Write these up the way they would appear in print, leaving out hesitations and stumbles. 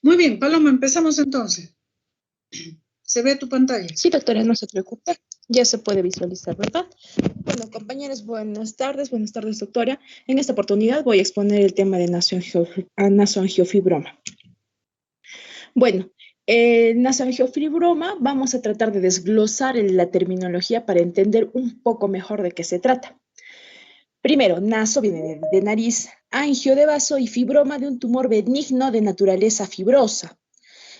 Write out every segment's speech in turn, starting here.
Muy bien, Paloma, empezamos entonces. ¿Se ve tu pantalla? Sí, doctora, no se preocupe. Ya se puede visualizar, ¿verdad? Bueno, compañeros, buenas tardes, doctora. En esta oportunidad voy a exponer el tema de nasoangiofibroma. Bueno, nasoangiofibroma vamos a tratar de desglosar la terminología para entender un poco mejor de qué se trata. Primero, naso viene de nariz, angio de vaso y fibroma de un tumor benigno de naturaleza fibrosa.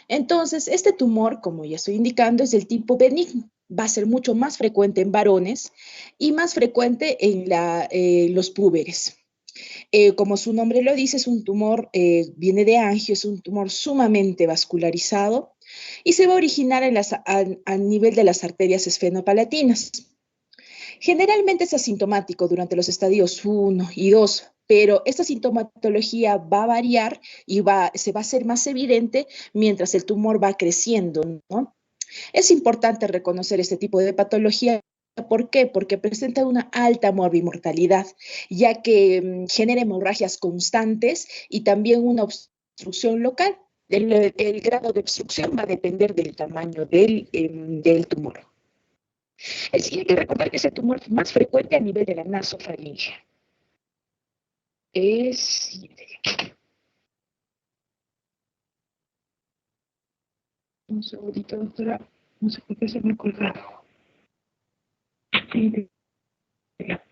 Entonces, este tumor, como ya estoy indicando, es del tipo benigno. Va a ser mucho más frecuente en varones y más frecuente en los púberes. Como su nombre lo dice, es un tumor, viene de angio, es un tumor sumamente vascularizado y se va a originar a nivel de las arterias esfenopalatinas. Generalmente es asintomático durante los estadios 1 y 2, pero esta sintomatología va a variar y se va a hacer más evidente mientras el tumor va creciendo, ¿no? Es importante reconocer este tipo de patología. ¿Por qué? Porque presenta una alta morbimortalidad, ya que genera hemorragias constantes y también una obstrucción local. El grado de obstrucción va a depender del tamaño del tumor. Sí, hay que recordar que ese tumor es más frecuente a nivel de la nasofaringe. Un segundito, doctora. No sé por qué se me ha colgado. Sí,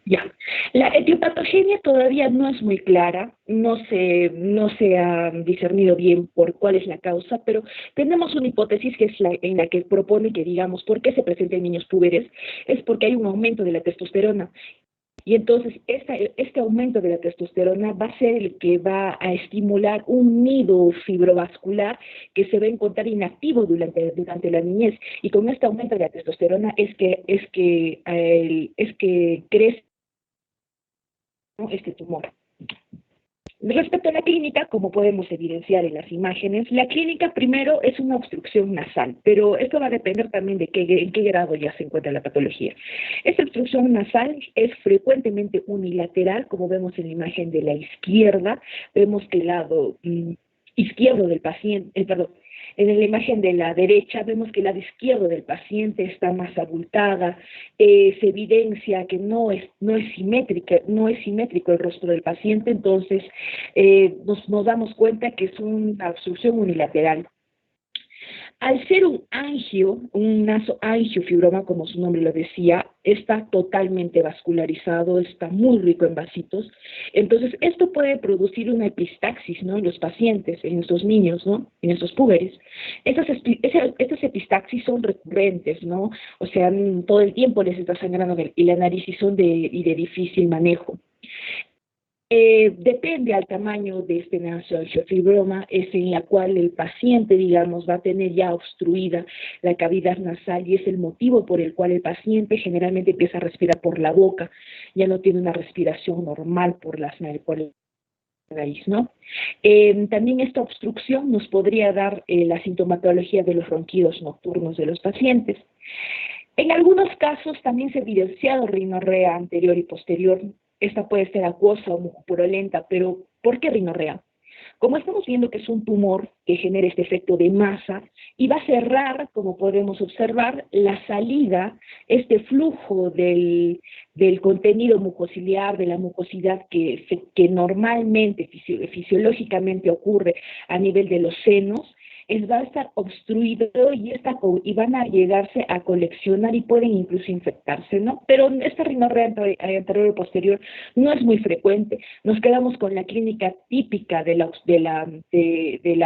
ya. La etiopatogenia todavía no es muy clara, no se ha discernido bien por cuál es la causa, pero tenemos una hipótesis que es en la que propone que digamos por qué se presenta en niños púberes, es porque hay un aumento de la testosterona. Y entonces este aumento de la testosterona va a ser el que va a estimular un nido fibrovascular que se va a encontrar inactivo durante la niñez. Y con este aumento de la testosterona es que crece, ¿no?, este tumor. Respecto a la clínica, como podemos evidenciar en las imágenes, la clínica primero es una obstrucción nasal, pero esto va a depender también de en qué grado ya se encuentra la patología. Esta obstrucción nasal es frecuentemente unilateral, como vemos en la imagen de la izquierda, vemos que el lado izquierdo del paciente, perdón, en la imagen de la derecha vemos que el lado izquierdo del paciente está más abultada, se evidencia que no es simétrico el rostro del paciente, entonces nos damos cuenta que es una obstrucción unilateral. Al ser un nasoangiofibroma, como su nombre lo decía, está totalmente vascularizado, está muy rico en vasitos. Entonces, esto puede producir una epistaxis, ¿no?, en los pacientes, en estos niños, ¿no?, en estos púberes. Estas epistaxis son recurrentes, ¿no? O sea, todo el tiempo les está sangrando y la nariz y son de difícil manejo. Depende al tamaño de este nasoangiofibroma, es en la cual el paciente, digamos, va a tener ya obstruida la cavidad nasal y es el motivo por el cual el paciente generalmente empieza a respirar por la boca, ya no tiene una respiración normal por la nariz, ¿no? También esta obstrucción nos podría dar la sintomatología de los ronquidos nocturnos de los pacientes. En algunos casos también se ha evidenciado rinorrea anterior y posterior. Esta puede ser acuosa o mucopurulenta, pero ¿por qué rinorrea? Como estamos viendo que es un tumor que genera este efecto de masa y va a cerrar, como podemos observar, la salida, este flujo del contenido mucociliar, de la mucosidad que normalmente, fisiológicamente ocurre a nivel de los senos, va a estar obstruido y van a llegarse a coleccionar y pueden incluso infectarse, ¿no? Pero esta rinorrea anterior o posterior no es muy frecuente. Nos quedamos con la clínica típica de la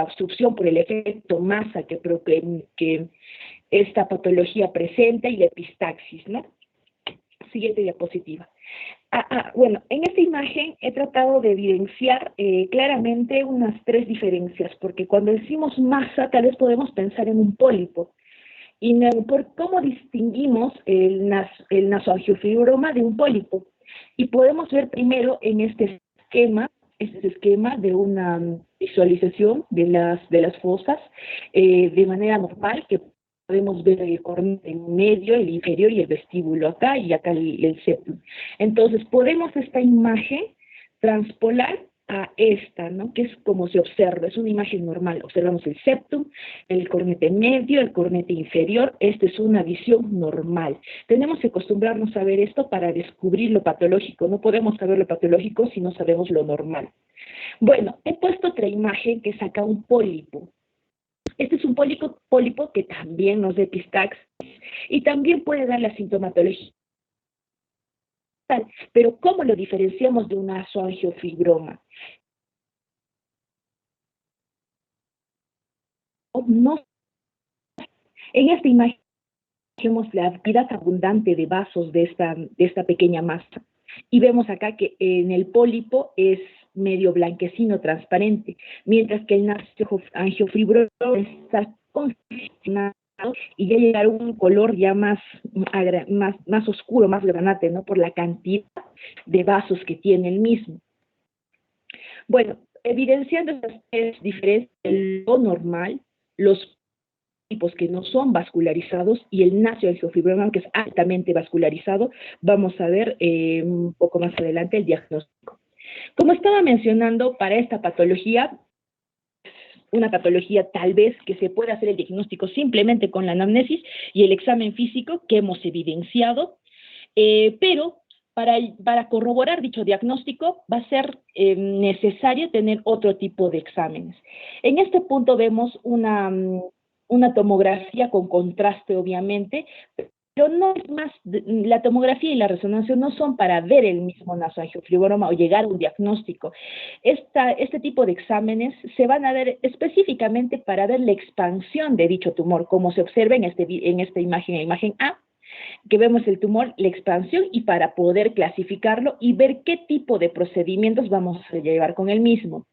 obstrucción por el efecto masa que esta patología presenta y la epistaxis, ¿no? Siguiente diapositiva. Bueno, en esta imagen he tratado de evidenciar claramente unas 3 diferencias, porque cuando decimos masa, tal vez podemos pensar en un pólipo. Y por cómo distinguimos el nasoangiofibroma de un pólipo. Y podemos ver primero en este esquema de una visualización de las fosas de manera normal, que podemos ver el cornete en medio, el inferior y el vestíbulo acá, y acá el septum. Entonces, podemos esta imagen transpolar a esta, ¿no? Que es como se observa, es una imagen normal. Observamos el septum, el cornete medio, el cornete inferior. Esta es una visión normal. Tenemos que acostumbrarnos a ver esto para descubrir lo patológico. No podemos saber lo patológico si no sabemos lo normal. Bueno, he puesto otra imagen que saca un pólipo. Este es un pólipo que también nos da epistaxis y también puede dar la sintomatología. Pero ¿cómo lo diferenciamos de un nasoangiofibroma? No, en esta imagen vemos la actividad abundante de vasos de esta pequeña masa. Y vemos acá que en el pólipo es medio blanquecino, transparente, mientras que el nasoangiofibroma está congestionado y ya llega a un color ya más oscuro, más granate, ¿no? Por la cantidad de vasos que tiene el mismo. Bueno, evidenciando estas tres diferencias, lo normal, los tipos que no son vascularizados y el nasoangiofibroma, que es altamente vascularizado, vamos a ver un poco más adelante el diagnóstico. Como estaba mencionando, para esta patología, una patología tal vez que se pueda hacer el diagnóstico simplemente con la anamnesis y el examen físico que hemos evidenciado, pero para corroborar dicho diagnóstico va a ser necesario tener otro tipo de exámenes. En este punto vemos una tomografía con contraste, obviamente, pero no es más, la tomografía y la resonancia no son para ver el mismo nasoangiofibroma o llegar a un diagnóstico. Este tipo de exámenes se van a ver específicamente para ver la expansión de dicho tumor, como se observa en esta imagen, la imagen A, que vemos el tumor, la expansión, y para poder clasificarlo y ver qué tipo de procedimientos vamos a llevar con el mismo.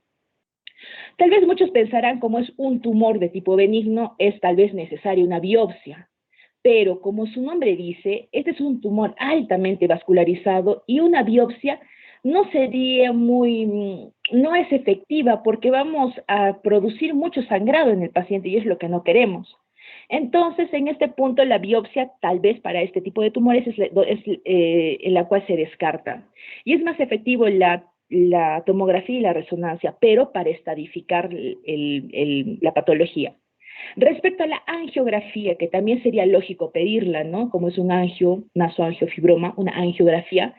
Tal vez muchos pensarán, como es un tumor de tipo benigno, es tal vez necesaria una biopsia. Pero como su nombre dice, este es un tumor altamente vascularizado y una biopsia no sería no es efectiva porque vamos a producir mucho sangrado en el paciente y es lo que no queremos. Entonces, en este punto, la biopsia, tal vez para este tipo de tumores, es en la cual se descarta. Y es más efectivo la tomografía y la resonancia, pero para estadificar la patología. Respecto a la angiografía, que también sería lógico pedirla, ¿no? Como es un nasoangiofibroma, una angiografía,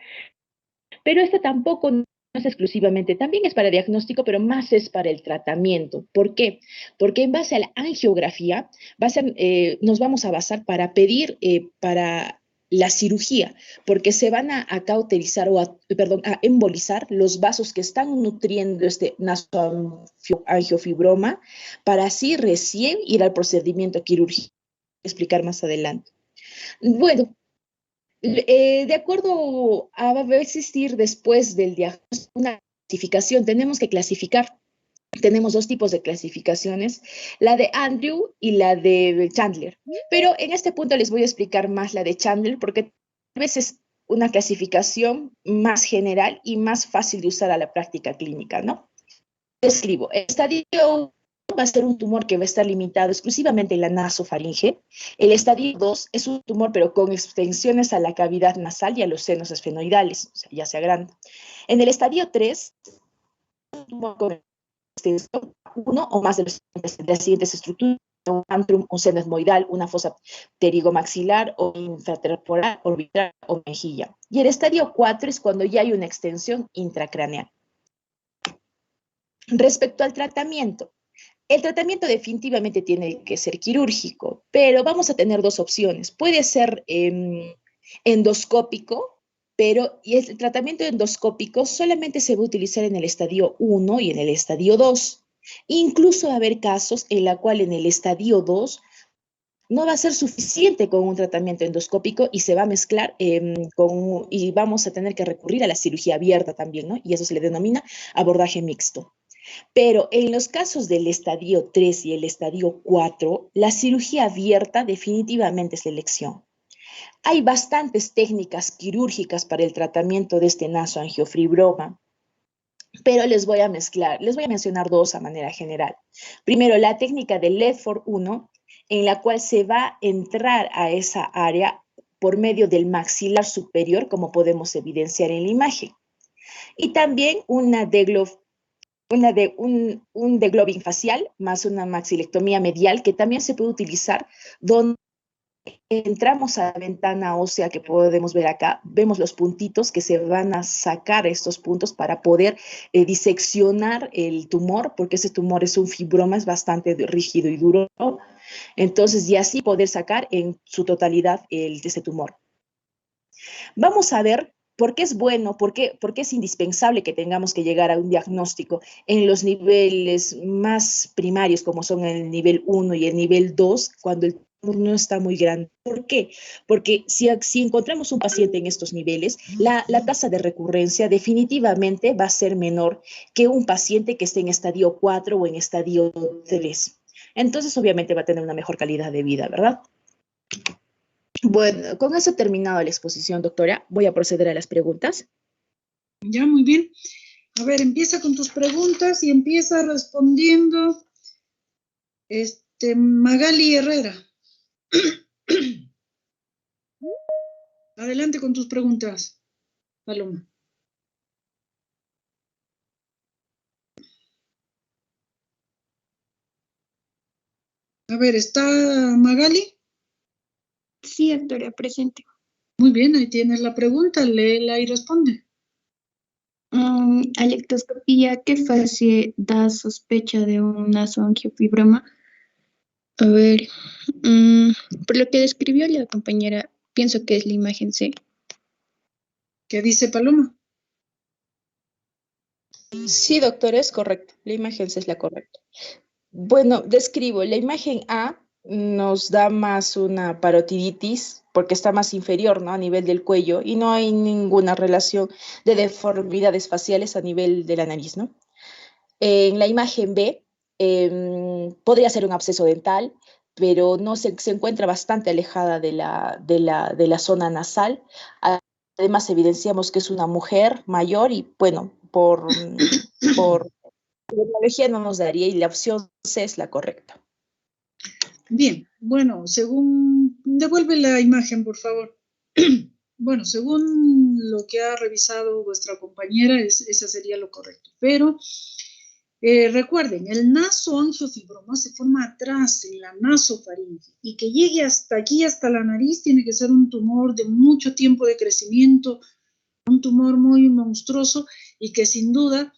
pero esta tampoco no es exclusivamente, también es para diagnóstico, pero más es para el tratamiento. ¿Por qué? Porque en base a la angiografía nos vamos a basar para pedir para la cirugía, porque se van a cauterizar a embolizar los vasos que están nutriendo este nasoangiofibroma para así recién ir al procedimiento quirúrgico. Explicar más adelante. Bueno, de acuerdo a va a existir después del diagnóstico una clasificación, tenemos que clasificar. Tenemos dos tipos de clasificaciones, la de Andrew y la de Chandler. Pero en este punto les voy a explicar más la de Chandler porque tal vez es una clasificación más general y más fácil de usar a la práctica clínica, ¿no? Escribo, el estadio va a ser un tumor que va a estar limitado exclusivamente en la nasofaringe. El estadio 2 es un tumor pero con extensiones a la cavidad nasal y a los senos esfenoidales, o sea, ya se agranda. En el estadio 3, un tumor con extensión uno o más de las siguientes estructuras: un antrum, un seno esmoidal, una fosa pterigomaxilar o infratemporal, orbital o mejilla. Y el estadio 4 es cuando ya hay una extensión intracraneal. Respecto al tratamiento, el tratamiento definitivamente tiene que ser quirúrgico, pero vamos a tener dos opciones. Puede ser endoscópico, pero el tratamiento endoscópico solamente se va a utilizar en el estadio 1 y en el estadio 2. Incluso va a haber casos en la cual en el estadio 2 no va a ser suficiente con un tratamiento endoscópico y se va a mezclar y vamos a tener que recurrir a la cirugía abierta también, ¿no? Y eso se le denomina abordaje mixto. Pero en los casos del estadio 3 y el estadio 4, la cirugía abierta definitivamente es la elección. Hay bastantes técnicas quirúrgicas para el tratamiento de este nasoangiofibroma, pero les voy a mencionar dos a manera general. Primero, la técnica de Ledford 1, en la cual se va a entrar a esa área por medio del maxilar superior, como podemos evidenciar en la imagen. Y también una Degloff un degloving facial más una maxilectomía medial que también se puede utilizar donde entramos a la ventana ósea que podemos ver acá, vemos los puntitos que se van a sacar estos puntos para poder diseccionar el tumor, porque ese tumor es un fibroma, es bastante rígido y duro, entonces y así poder sacar en su totalidad ese tumor. Vamos a ver por qué es bueno, por qué es indispensable que tengamos que llegar a un diagnóstico en los niveles más primarios, como son el nivel 1 y el nivel 2, cuando el tumor no está muy grande. ¿Por qué? Porque si encontramos un paciente en estos niveles, la tasa de recurrencia definitivamente va a ser menor que un paciente que esté en estadio 4 o en estadio 3. Entonces, obviamente, va a tener una mejor calidad de vida, ¿verdad? Bueno, con eso he terminado la exposición, doctora. Voy a proceder a las preguntas. Ya, muy bien. A ver, empieza con tus preguntas y empieza respondiendo Magali Herrera. Adelante con tus preguntas, Paloma. A ver, ¿está Magali? Sí, doctora, presente. Muy bien, ahí tienes la pregunta, léela y responde. Alectoscopía, ¿qué fase da sospecha de un nasoangiofibroma? A ver, por lo que describió la compañera, pienso que es la imagen C. ¿Qué dice Paloma? Sí, doctora, es correcto. La imagen C es la correcta. Bueno, describo. La imagen A nos da más una parotiditis porque está más inferior, ¿no? A nivel del cuello y no hay ninguna relación de deformidades faciales a nivel de la nariz, ¿no? En la imagen B podría ser un absceso dental, pero no se encuentra bastante alejada de la zona nasal. Además, evidenciamos que es una mujer mayor y, bueno, por tecnología no nos daría y la opción C es la correcta. Bien, bueno, devuelve la imagen, por favor. Bueno, según lo que ha revisado vuestra compañera, esa sería lo correcto. Pero recuerden, el nasoangiofibroma se forma atrás en la nasofaringe y que llegue hasta aquí, hasta la nariz, tiene que ser un tumor de mucho tiempo de crecimiento, un tumor muy monstruoso y que sin duda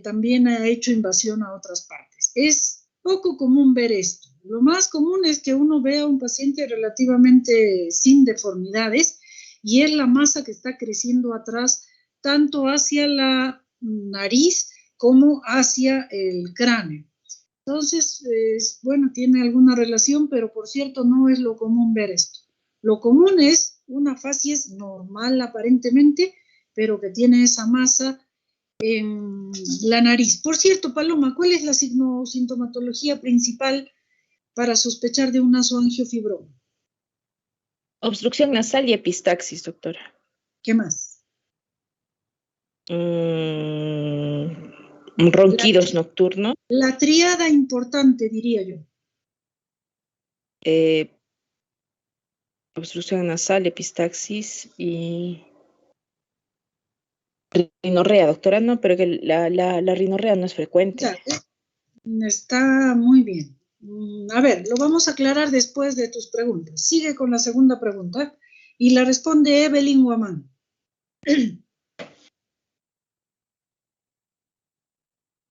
también ha hecho invasión a otras partes. Es poco común ver esto. Lo más común es que uno vea a un paciente relativamente sin deformidades y es la masa que está creciendo atrás, tanto hacia la nariz como hacia el cráneo. Entonces, bueno, tiene alguna relación, pero por cierto, no es lo común ver esto. Lo común es una facies normal aparentemente, pero que tiene esa masa en la nariz. Por cierto, Paloma, ¿cuál es la sintomatología principal para sospechar de un nasoangiofibroma? Obstrucción nasal y epistaxis, doctora. ¿Qué más? Ronquidos nocturnos. La tríada importante, diría yo. Obstrucción nasal, epistaxis y rinorrea, doctora, no, pero que la rinorrea no es frecuente. Ya, está muy bien. A ver, lo vamos a aclarar después de tus preguntas. Sigue con la segunda pregunta y la responde Evelyn Guamán.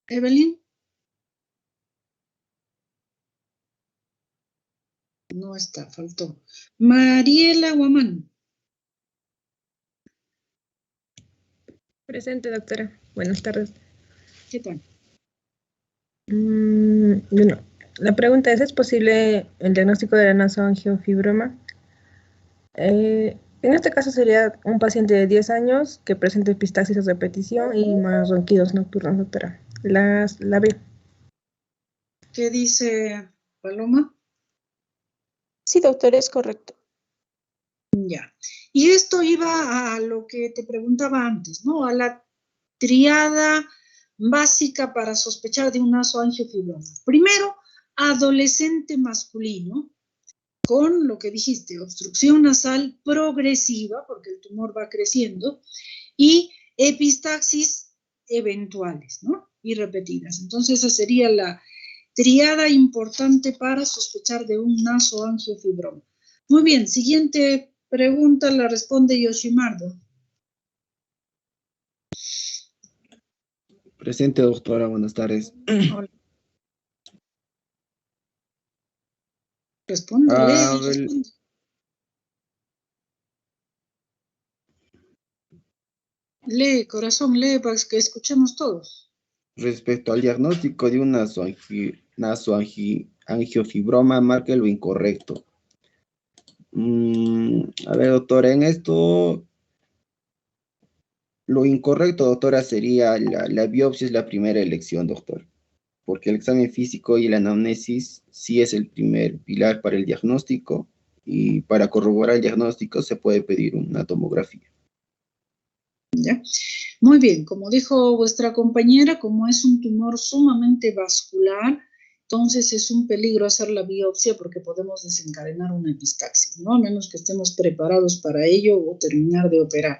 Evelyn. No está, faltó. Mariela Guamán. Presente, doctora. Buenas tardes. ¿Qué tal? Bueno, la pregunta ¿es posible el diagnóstico de la nasoangiofibroma? En este caso sería un paciente de 10 años que presenta epistaxis a repetición y más ronquidos nocturnos, doctora. La B. ¿Qué dice Paloma? Sí, doctora, es correcto. Ya. Y esto iba a lo que te preguntaba antes, ¿no? A la triada básica para sospechar de un nasoangiofibroma. Primero, adolescente masculino, con lo que dijiste, obstrucción nasal progresiva, porque el tumor va creciendo, y epistaxis eventuales, ¿no? y repetidas. Entonces esa sería la triada importante para sospechar de un nasoangiofibroma. Muy bien, siguiente pregunta la responde Yoshimardo. Presente, doctora, buenas tardes. Hola. Responde, responde. Lee, corazón, lee para que escuchemos todos. Respecto al diagnóstico de un nasoangiofibroma, marque lo incorrecto. A ver, doctora, en esto, lo incorrecto, doctora, sería la biopsia es la primera elección, doctor, porque el examen físico y la anamnesis sí es el primer pilar para el diagnóstico, y para corroborar el diagnóstico se puede pedir una tomografía. ¿Ya? Muy bien, como dijo vuestra compañera, como es un tumor sumamente vascular, entonces es un peligro hacer la biopsia porque podemos desencadenar una epistaxis, ¿no? A menos que estemos preparados para ello o terminar de operar.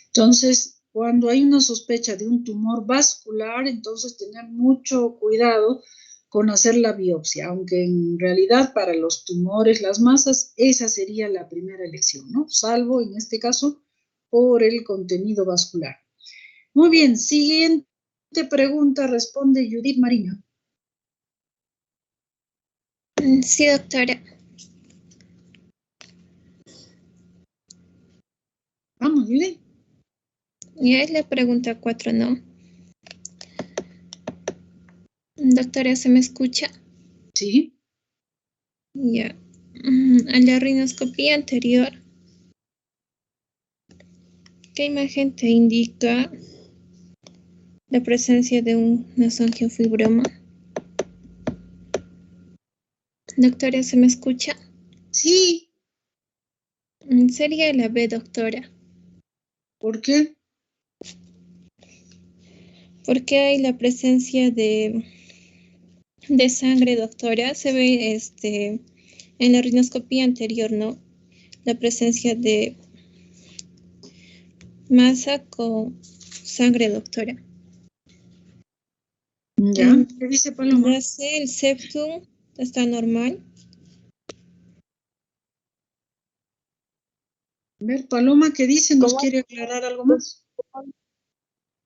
Entonces, cuando hay una sospecha de un tumor vascular, entonces tener mucho cuidado con hacer la biopsia, aunque en realidad para los tumores, las masas, esa sería la primera elección, ¿no? Salvo en este caso por el contenido vascular. Muy bien, siguiente pregunta responde Judith Mariño. Sí, doctora. Vamos, Judith. Ya es la pregunta 4, ¿no? Doctora, ¿se me escucha? Sí. Ya. A la rinoscopía anterior, ¿qué imagen te indica la presencia de un nasoangiofibroma? Doctora, ¿se me escucha? Sí. Sería la B, doctora. ¿Por qué? Porque hay la presencia de sangre, doctora. Se ve en la rinoscopía anterior, ¿no? La presencia de masa con sangre, doctora. Ya. ¿Qué dice Paloma? El septum está normal. A ver, Paloma, ¿qué dice? ¿Nos quiere aclarar algo más?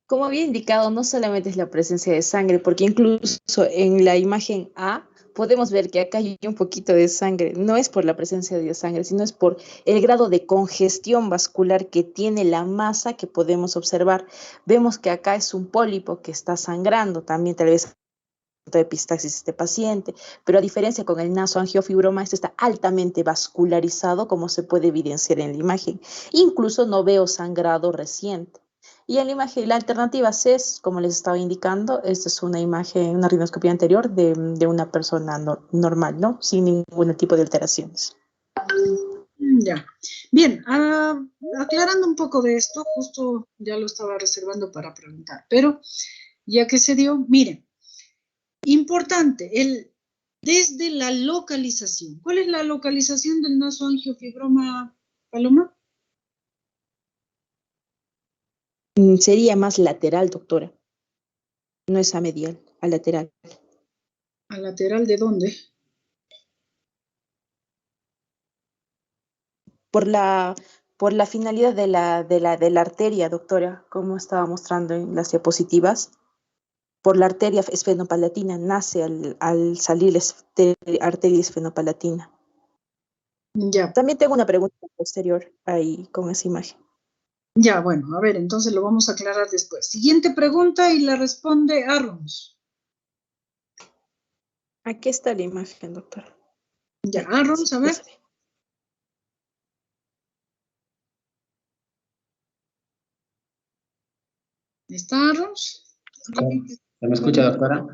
Como había indicado, no solamente es la presencia de sangre, porque incluso en la imagen A podemos ver que acá hay un poquito de sangre. No es por la presencia de sangre, sino es por el grado de congestión vascular que tiene la masa que podemos observar. Vemos que acá es un pólipo que está sangrando, también tal vez de epistaxis este paciente, pero a diferencia con el nasoangiofibroma, este está altamente vascularizado, como se puede evidenciar en la imagen. Incluso no veo sangrado reciente. Y en la imagen, la alternativa C es, como les estaba indicando, esta es una imagen, una rinoscopía anterior de una persona normal, ¿no? Sin ningún tipo de alteraciones. Ya. Bien, aclarando un poco de esto, justo ya lo estaba reservando para preguntar, pero ya que se dio, miren, importante, desde la localización. ¿Cuál es la localización del nasoangiofibroma, Paloma? Sería más lateral, doctora. No es amedial, a lateral. ¿A lateral de dónde? Por la finalidad de la arteria, doctora, como estaba mostrando en las diapositivas. Por la arteria esfenopalatina, nace al salir la arteria esfenopalatina. Ya. También tengo una pregunta posterior ahí con esa imagen. Ya, bueno, a ver, entonces lo vamos a aclarar después. Siguiente pregunta y la responde Arrons. Aquí está la imagen, doctora. Ya, Arrons, a ver. ¿Está Arrons? ¿Se me escucha, doctora?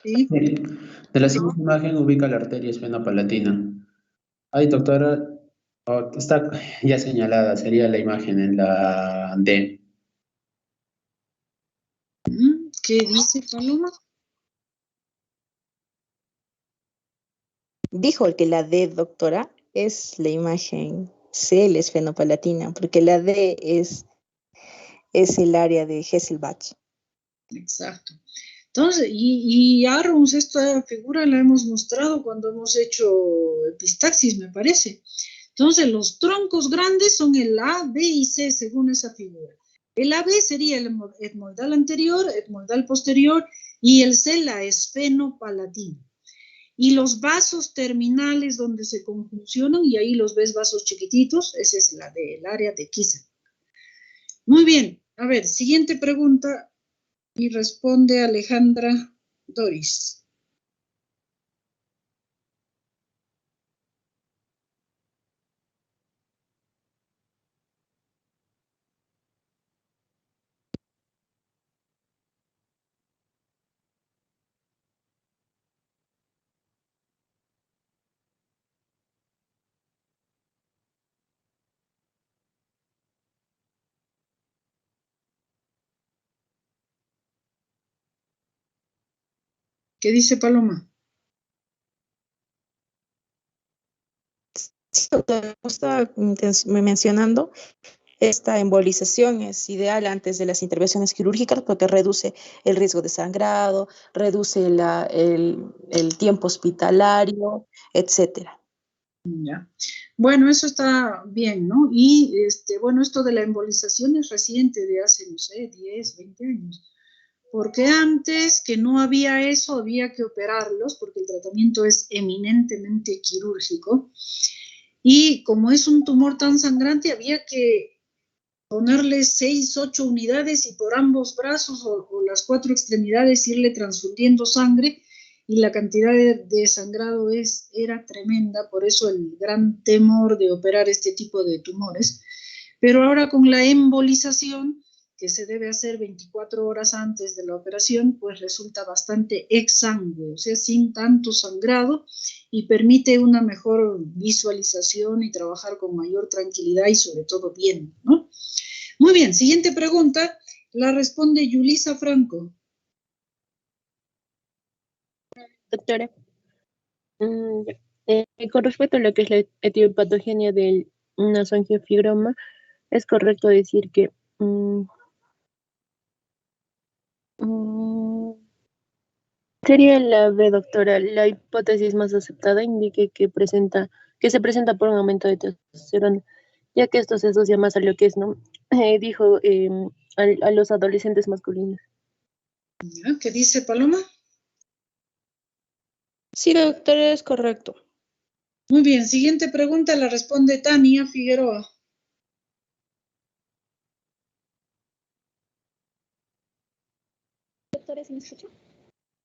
Sí. De la siguiente imagen ubica la arteria esfenopalatina. Ay, doctora, está ya señalada, sería la imagen en la D. ¿Qué dice Paloma? Dijo que la D, doctora, es la imagen C, la esfenopalatina, porque la D es el área de Hesselbach. Exacto. Entonces, y Arons, esta figura la hemos mostrado cuando hemos hecho epistaxis, me parece. Entonces, los troncos grandes son el A, B y C, según esa figura. El AB sería el etmoidal anterior, etmoidal posterior, y el C, la esfenopalatina. Y los vasos terminales donde se conjuncionan, y ahí los ves vasos chiquititos, esa es la del área de Kieser. Muy bien, a ver, siguiente pregunta, y responde Alejandra Doris. ¿Qué dice Paloma? Sí, doctora, estaba mencionando, esta embolización es ideal antes de las intervenciones quirúrgicas porque reduce el riesgo de sangrado, reduce el tiempo hospitalario, etcétera. Ya. Bueno, eso está bien, ¿no? Y bueno, esto de la embolización es reciente, de hace, no sé, 10, 20 años. Porque antes que no había eso, había que operarlos, porque el tratamiento es eminentemente quirúrgico. Y como es un tumor tan sangrante, había que ponerle 6, 8 unidades y por ambos brazos o las 4 extremidades irle transfundiendo sangre, y la cantidad de sangrado era tremenda, por eso el gran temor de operar este tipo de tumores. Pero ahora con la embolización, que se debe hacer 24 horas antes de la operación, pues resulta bastante exsangue, o sea, sin tanto sangrado, y permite una mejor visualización y trabajar con mayor tranquilidad y sobre todo bien, ¿no? Muy bien, siguiente pregunta, la responde Yulisa Franco. Doctora, con respecto a lo que es la etiopatogenia del nasoangiofibroma, ¿es correcto decir que sería la B, doctora, la hipótesis más aceptada indique que se presenta por un aumento de testosterona, ya que esto se asocia más a lo que es, ¿no? Dijo a los adolescentes masculinos. ¿Qué dice Paloma? Sí, doctora, es correcto. Muy bien, siguiente pregunta la responde Tania Figueroa. Doctora, ¿se me escucha?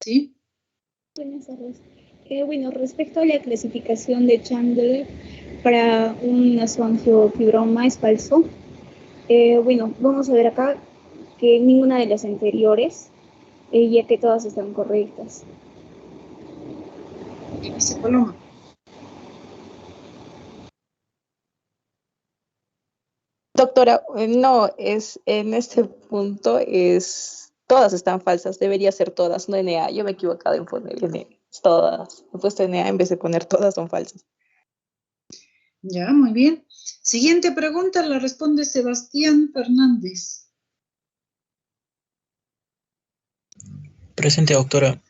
Sí. Buenas tardes. Bueno, respecto a la clasificación de Chandler para un nasoangiofibroma es falso. Bueno, vamos a ver acá que ninguna de las anteriores, ya que todas están correctas. ¿Qué dice Paloma? Doctora, no, en este punto todas están falsas, debería ser todas, no NA, yo me he equivocado en poner NA, todas, he puesto NA en vez de poner todas son falsas. Ya, muy bien. Siguiente pregunta la responde Sebastián Fernández. Presente, doctora.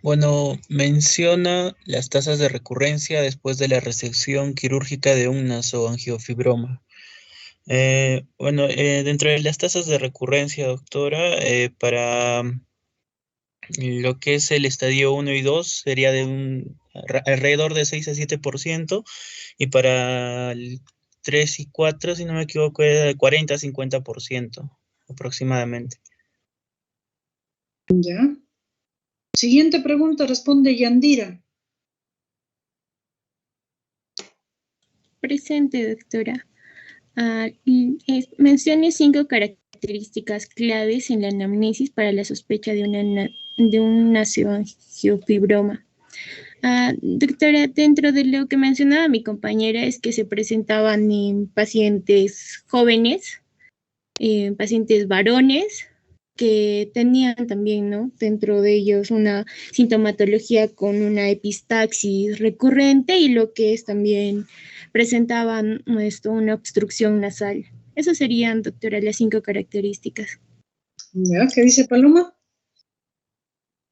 Bueno, menciona las tasas de recurrencia después de la resección quirúrgica de un nasoangiofibroma. Dentro de las tasas de recurrencia, doctora, para lo que es el estadio 1 y 2 sería de alrededor de 6 a 7%, y para el 3 y 4, si no me equivoco, era de 40 a 50% aproximadamente. Ya. Siguiente pregunta responde Yandira. Presente, doctora. Mencione 5 características claves en la anamnesis para la sospecha de un nasoangiofibroma. Doctora, dentro de lo que mencionaba mi compañera es que se presentaban en pacientes jóvenes, pacientes varones, que tenían también, ¿no?, dentro de ellos una sintomatología con una epistaxis recurrente y lo que es también presentaban una obstrucción nasal. Esas serían, doctora, las 5 características. Ya, ¿qué dice Paloma?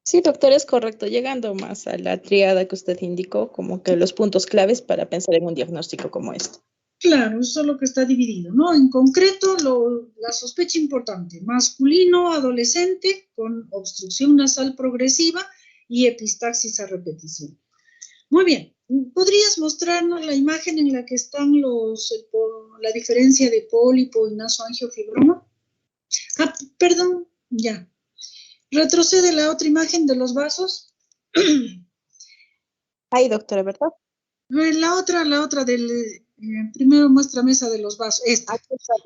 Sí, doctor, es correcto. Llegando más a la tríada que usted indicó, como que los puntos claves para pensar en un diagnóstico como este. Claro, eso es lo que está dividido, ¿no? En concreto, la sospecha importante, masculino, adolescente, con obstrucción nasal progresiva y epistaxis a repetición. Muy bien, ¿podrías mostrarnos la imagen en la que están la diferencia de pólipo y nasoangiofibroma? Ah, perdón, ya. Retrocede la otra imagen de los vasos. Ahí, doctora, ¿verdad? La otra primero muéstrame esa de los vasos, esta.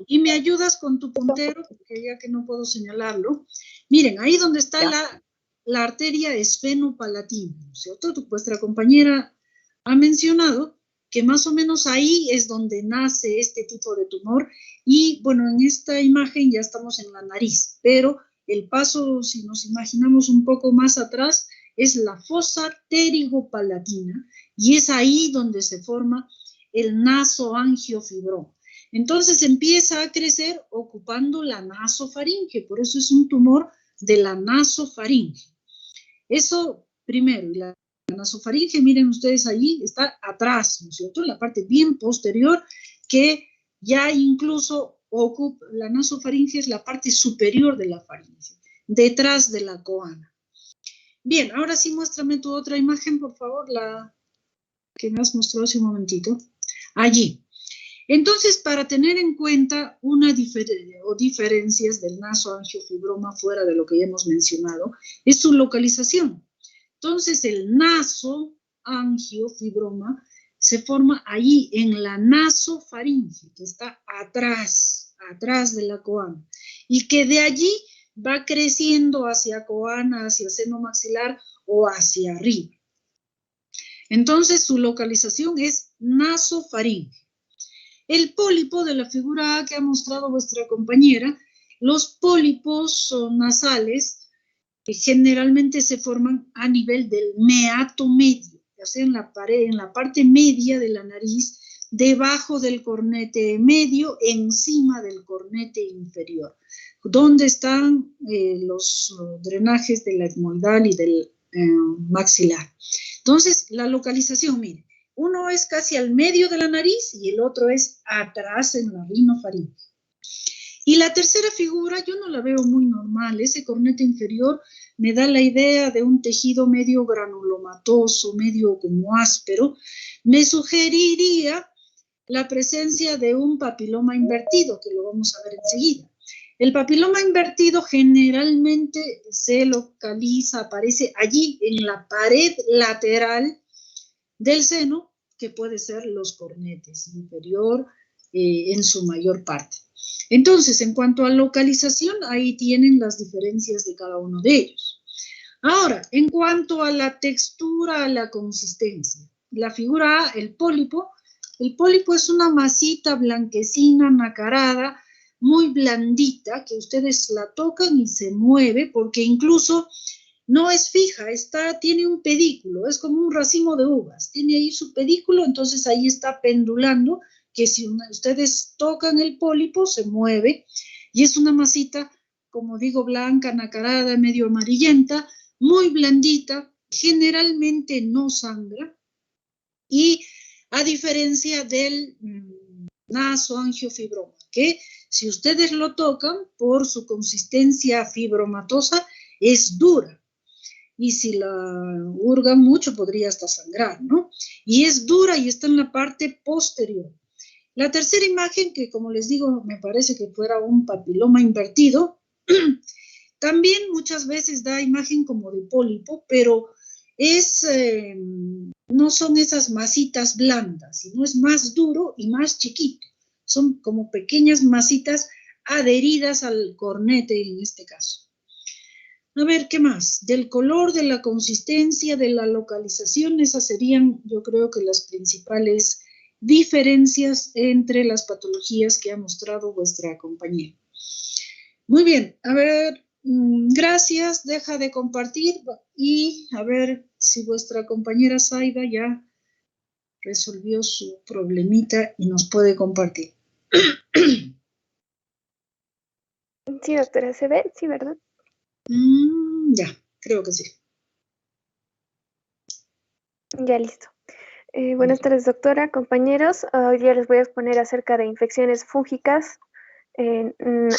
Y me ayudas con tu puntero, porque ya que no puedo señalarlo. Miren, ahí donde está la arteria esfenopalatina, ¿no es cierto? Vuestra compañera ha mencionado que más o menos ahí es donde nace este tipo de tumor. Y bueno, en esta imagen ya estamos en la nariz, pero el paso, si nos imaginamos un poco más atrás, es la fosa pterigopalatina, y es ahí donde se forma el nasoangiofibroma. Entonces empieza a crecer ocupando la nasofaringe, por eso es un tumor de la nasofaringe. Eso primero, la nasofaringe, miren ustedes allí, está atrás, ¿no es cierto? La parte bien posterior, que ya incluso ocupa, la nasofaringe es la parte superior de la faringe, detrás de la coana. Bien, ahora sí muéstrame tu otra imagen, por favor, la que me has mostrado hace un momentito. Allí. Entonces, para tener en cuenta diferencias del nasoangiofibroma fuera de lo que ya hemos mencionado, es su localización. Entonces, el nasoangiofibroma se forma allí en la nasofaringe, que está atrás de la coana, y que de allí va creciendo hacia coana, hacia seno maxilar o hacia arriba. Entonces, su localización es nasofaringe. El pólipo de la figura A que ha mostrado vuestra compañera, los pólipos nasales generalmente se forman a nivel del meato medio, o sea, en la parte media de la nariz, debajo del cornete medio, encima del cornete inferior, donde están los drenajes del etmoidal y del maxilar. Entonces, la localización, miren, uno es casi al medio de la nariz y el otro es atrás en la rinofaringe. Y la tercera figura, yo no la veo muy normal, ese cornete inferior me da la idea de un tejido medio granulomatoso, medio como áspero. Me sugeriría la presencia de un papiloma invertido, que lo vamos a ver enseguida. El papiloma invertido generalmente se localiza, aparece allí en la pared lateral del seno, que puede ser los cornetes inferior en su mayor parte. Entonces, en cuanto a localización, ahí tienen las diferencias de cada uno de ellos. Ahora, en cuanto a la textura, a la consistencia, la figura A, el pólipo es una masita blanquecina, nacarada, muy blandita, que ustedes la tocan y se mueve, porque incluso no es fija, tiene un pedículo, es como un racimo de uvas, tiene ahí su pedículo, entonces ahí está pendulando, que si ustedes tocan el pólipo, se mueve, y es una masita, como digo, blanca, nacarada, medio amarillenta, muy blandita, generalmente no sangra, y a diferencia del nasoangiofibroma, que si ustedes lo tocan, por su consistencia fibromatosa, es dura. Y si la hurgan mucho, podría hasta sangrar, ¿no? Y es dura y está en la parte posterior. La tercera imagen, que como les digo, me parece que fuera un papiloma invertido, también muchas veces da imagen como de pólipo, pero no son esas masitas blandas, sino es más duro y más chiquito. Son como pequeñas masitas adheridas al cornete en este caso. A ver, ¿qué más? Del color, de la consistencia, de la localización, esas serían, yo creo que las principales diferencias entre las patologías que ha mostrado vuestra compañera. Muy bien, a ver, gracias, deja de compartir y a ver si vuestra compañera Zaida ya resolvió su problemita y nos puede compartir. Sí, doctora, ¿se ve? Sí, ¿verdad? Ya, creo que sí. Ya listo. Buenas tardes, doctora, compañeros. Hoy día les voy a exponer acerca de infecciones fúngicas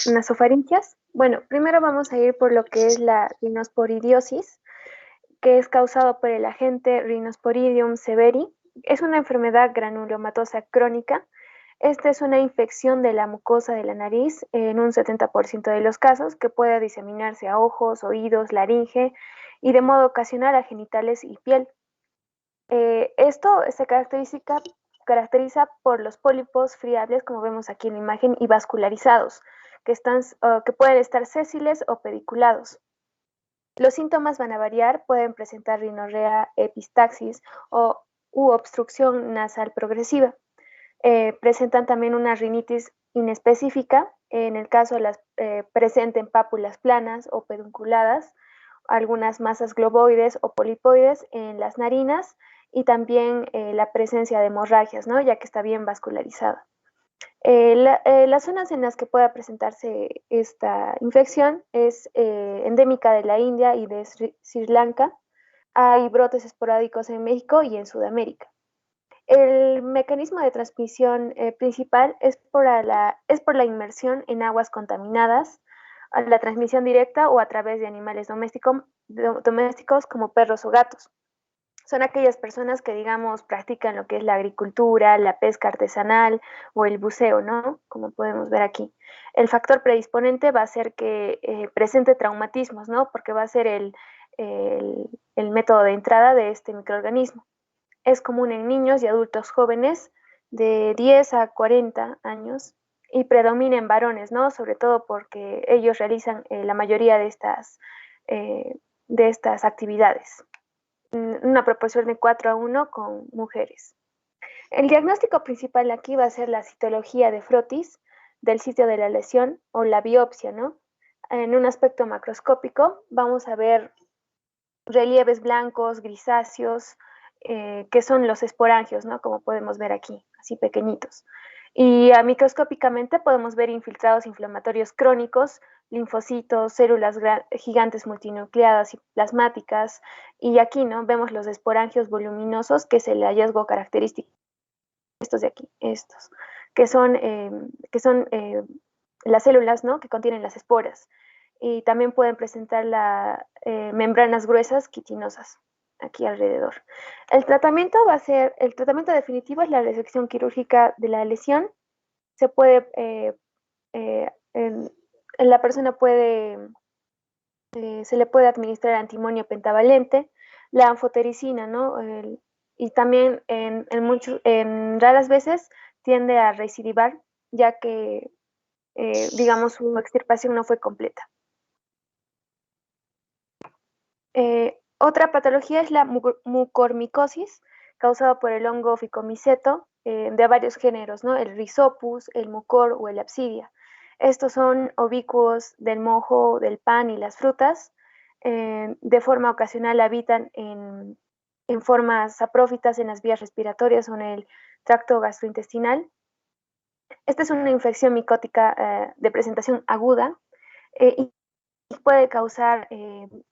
nasofaringias. Bueno, primero vamos a ir por lo que es la rinosporidiosis, que es causado por el agente Rhinosporidium severi. Es una enfermedad granulomatosa crónica. Esta es una infección de la mucosa de la nariz en un 70% de los casos, que puede diseminarse a ojos, oídos, laringe y de modo ocasional a genitales y piel. Esto se caracteriza por los pólipos friables, como vemos aquí en la imagen, y vascularizados, que pueden estar sésiles o pediculados. Los síntomas van a variar, pueden presentar rinorrea, epistaxis u obstrucción nasal progresiva. Presentan también una rinitis inespecífica, en el caso presenten pápulas planas o pedunculadas, algunas masas globoides o polipoides en las narinas y también la presencia de hemorragias, ¿no? Ya que está bien vascularizada. Las zonas en las que pueda presentarse esta infección es endémica de la India y de Sri Lanka. Hay brotes esporádicos en México y en Sudamérica. El mecanismo de transmisión principal es por la inmersión en aguas contaminadas, a la transmisión directa o a través de animales domésticos como perros o gatos. Son aquellas personas que, digamos, practican lo que es la agricultura, la pesca artesanal o el buceo, ¿no? Como podemos ver aquí. El factor predisponente va a ser que presente traumatismos, ¿no? Porque va a ser el método de entrada de este microorganismo. Es común en niños y adultos jóvenes de 10 a 40 años y predomina en varones, ¿no? Sobre todo porque ellos realizan la mayoría de estas actividades. Una proporción de 4:1 con mujeres. El diagnóstico principal aquí va a ser la citología de frotis del sitio de la lesión o la biopsia, ¿no? En un aspecto macroscópico vamos a ver relieves blancos, grisáceos, que son los esporangios, ¿no? Como podemos ver aquí, así pequeñitos. Y microscópicamente podemos ver infiltrados inflamatorios crónicos, linfocitos, células gigantes multinucleadas y plasmáticas. Y aquí, ¿no? Vemos los esporangios voluminosos, que es el hallazgo característico. Estos de aquí, estos, que son las células, ¿no? Que contienen las esporas. Y también pueden presentar membranas gruesas quitinosas aquí alrededor. El tratamiento definitivo es la resección quirúrgica de la lesión. La persona se le puede administrar antimonio pentavalente, la anfotericina, ¿no? Y también en raras veces tiende a recidivar, ya que, digamos, su extirpación no fue completa. Otra patología es la mucormicosis, causada por el hongo ficomiceto de varios géneros, ¿no? El Rhizopus, el mucor o el Apsidia. Estos son oblicuos del mojo, del pan y las frutas. De forma ocasional habitan en formas saprófitas en las vías respiratorias o en el tracto gastrointestinal. Esta es una infección micótica de presentación aguda y puede causar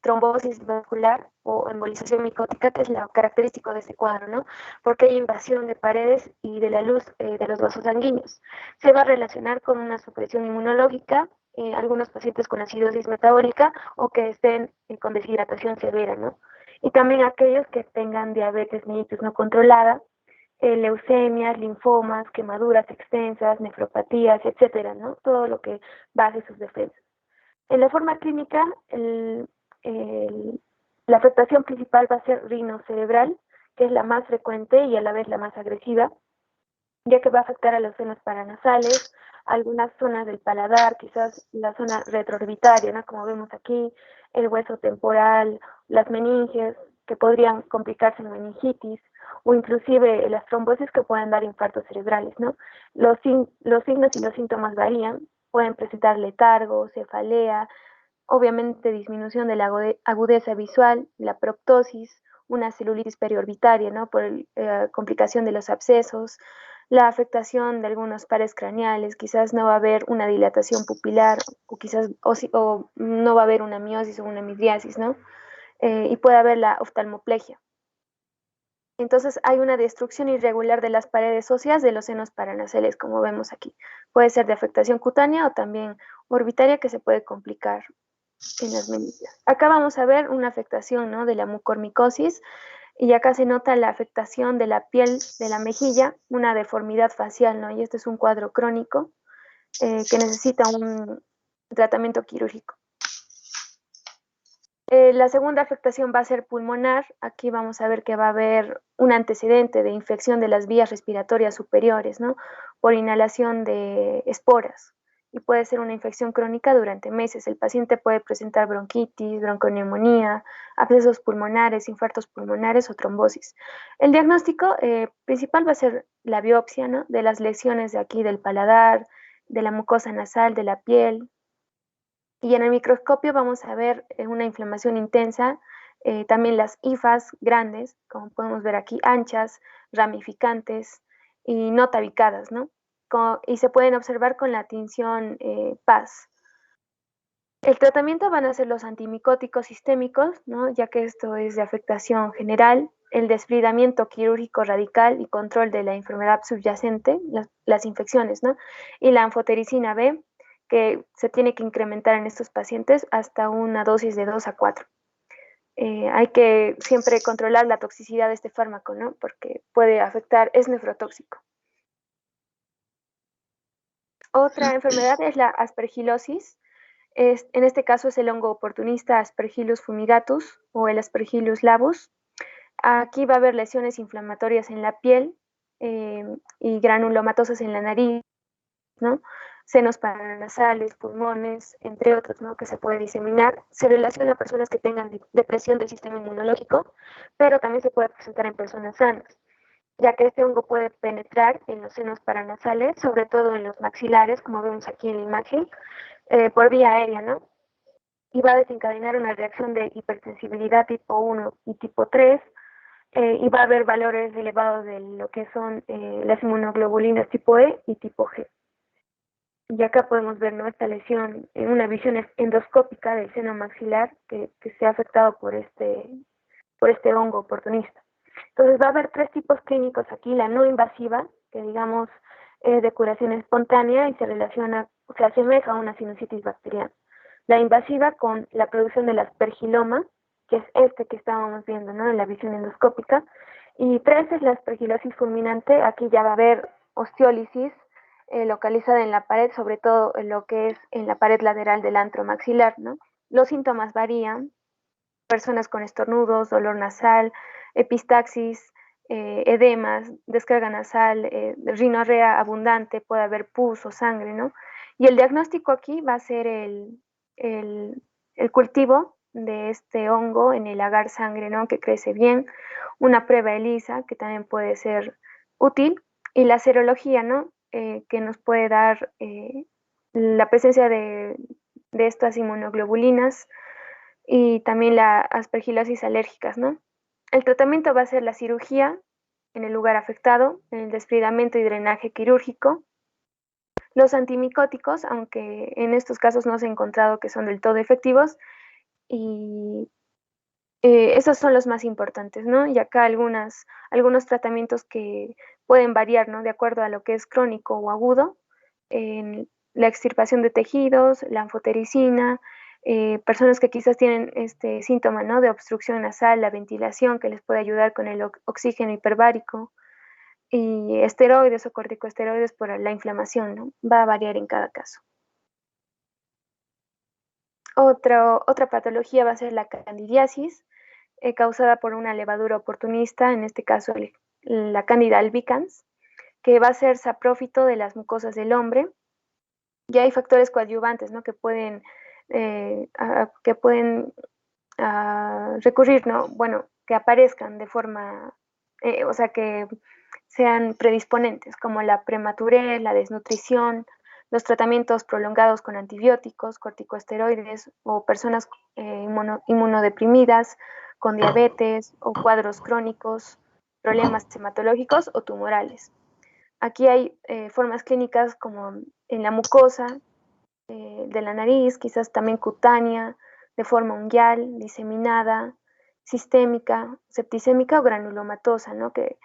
trombosis vascular o embolización micótica, que es lo característico de este cuadro, ¿no? Porque hay invasión de paredes y de la luz de los vasos sanguíneos. Se va a relacionar con una supresión inmunológica, algunos pacientes con acidosis metabólica o que estén con deshidratación severa, ¿no? Y también aquellos que tengan diabetes mellitus no controlada, leucemias, linfomas, quemaduras extensas, nefropatías, etcétera, ¿no? Todo lo que baje sus defensas. En la forma clínica, la afectación principal va a ser rinocerebral, que es la más frecuente y a la vez la más agresiva, ya que va a afectar a las zonas paranasales, algunas zonas del paladar, quizás la zona retroorbitaria, ¿no? Como vemos aquí, el hueso temporal, las meninges, que podrían complicarse en meningitis, o inclusive las trombosis que pueden dar infartos cerebrales, ¿no? Los signos y los síntomas varían, pueden presentar letargo, cefalea, obviamente disminución de la agudeza visual, la proptosis, una celulitis periorbitaria, ¿no? Por complicación de los abscesos, la afectación de algunos pares craneales, quizás no va a haber una dilatación pupilar o no va a haber una miosis o una midriasis, ¿no? Y puede haber la oftalmoplegia. Entonces hay una destrucción irregular de las paredes óseas de los senos paranasales, como vemos aquí. Puede ser de afectación cutánea o también orbitaria, que se puede complicar en las memillas. Acá vamos a ver una afectación, ¿no?, de la mucormicosis, y acá se nota la afectación de la piel de la mejilla, una deformidad facial, ¿no? Y este es un cuadro crónico que necesita un tratamiento quirúrgico. La segunda afectación va a ser pulmonar. Aquí vamos a ver que va a haber un antecedente de infección de las vías respiratorias superiores, ¿no?, por inhalación de esporas. Y puede ser una infección crónica durante meses. El paciente puede presentar bronquitis, bronconeumonía, abscesos pulmonares, infartos pulmonares o trombosis. El diagnóstico principal va a ser la biopsia, ¿no?, de las lesiones de aquí del paladar, de la mucosa nasal, de la piel. Y en el microscopio vamos a ver una inflamación intensa, también las hifas grandes, como podemos ver aquí, anchas, ramificantes y no tabicadas, ¿no? Y se pueden observar con la tinción PAS. El tratamiento van a ser los antimicóticos sistémicos, ¿no?, ya que esto es de afectación general, el desbridamiento quirúrgico radical y control de la enfermedad subyacente, las infecciones, ¿no?, y la anfotericina B, que se tiene que incrementar en estos pacientes hasta una dosis de 2 a 4. Hay que siempre controlar la toxicidad de este fármaco, ¿no?, porque puede afectar, es nefrotóxico. Otra enfermedad es la aspergilosis. En este caso es el hongo oportunista Aspergillus fumigatus o el Aspergillus labus. Aquí va a haber lesiones inflamatorias en la piel y granulomatosas en la nariz, ¿no?, senos paranasales, pulmones, entre otros, ¿no?, que se puede diseminar. Se relaciona a personas que tengan depresión del sistema inmunológico, pero también se puede presentar en personas sanas, ya que este hongo puede penetrar en los senos paranasales, sobre todo en los maxilares, como vemos aquí en la imagen, por vía aérea, ¿no? Y va a desencadenar una reacción de hipersensibilidad tipo 1 y tipo 3, y va a haber valores elevados de lo que son las inmunoglobulinas tipo E y tipo G. Y acá podemos ver, ¿no?, esta lesión en una visión endoscópica del seno maxilar que se ha afectado por este hongo oportunista. Entonces va a haber 3 tipos clínicos aquí: la no invasiva, que digamos es de curación espontánea y se asemeja a una sinusitis bacteriana. La invasiva con la producción del aspergiloma, que es este que estábamos viendo, ¿no?, en la visión endoscópica. Y 3 es la aspergilosis fulminante. Aquí ya va a haber osteólisis localizada en la pared, sobre todo en lo que es en la pared lateral del antro maxilar, ¿no? Los síntomas varían: personas con estornudos, dolor nasal, epistaxis, edemas, descarga nasal, rinorrea abundante, puede haber pus o sangre, ¿no? Y el diagnóstico aquí va a ser el cultivo de este hongo en el agar sangre, ¿no?, que crece bien, una prueba ELISA, que también puede ser útil, y la serología, ¿no?, que nos puede dar la presencia de estas inmunoglobulinas y también la aspergilosis alérgicas, ¿no? El tratamiento va a ser la cirugía en el lugar afectado, el desbridamiento y drenaje quirúrgico, los antimicóticos, aunque en estos casos no se ha encontrado que son del todo efectivos, y esos son los más importantes, ¿no? Y acá algunos tratamientos que pueden variar, ¿no?, de acuerdo a lo que es crónico o agudo, en la extirpación de tejidos, la anfotericina, personas que quizás tienen este síntoma, ¿no?, de obstrucción nasal, la ventilación, que les puede ayudar con el oxígeno hiperbárico, y esteroides o corticosteroides por la inflamación, ¿no? Va a variar en cada caso. Otra patología va a ser la candidiasis, causada por una levadura oportunista, en este caso la Candida albicans, que va a ser saprófito de las mucosas del hombre. Y hay factores coadyuvantes, ¿no?, que pueden recurrir, ¿no?, bueno, que aparezcan de forma, o sea, que sean predisponentes, como la prematurez, la desnutrición, los tratamientos prolongados con antibióticos, corticosteroides, o personas inmunodeprimidas, con diabetes o cuadros crónicos, problemas hematológicos o tumorales. Aquí hay formas clínicas como en la mucosa de la nariz, quizás también cutánea, de forma unguial, diseminada, sistémica, septicémica o granulomatosa, ¿no? Que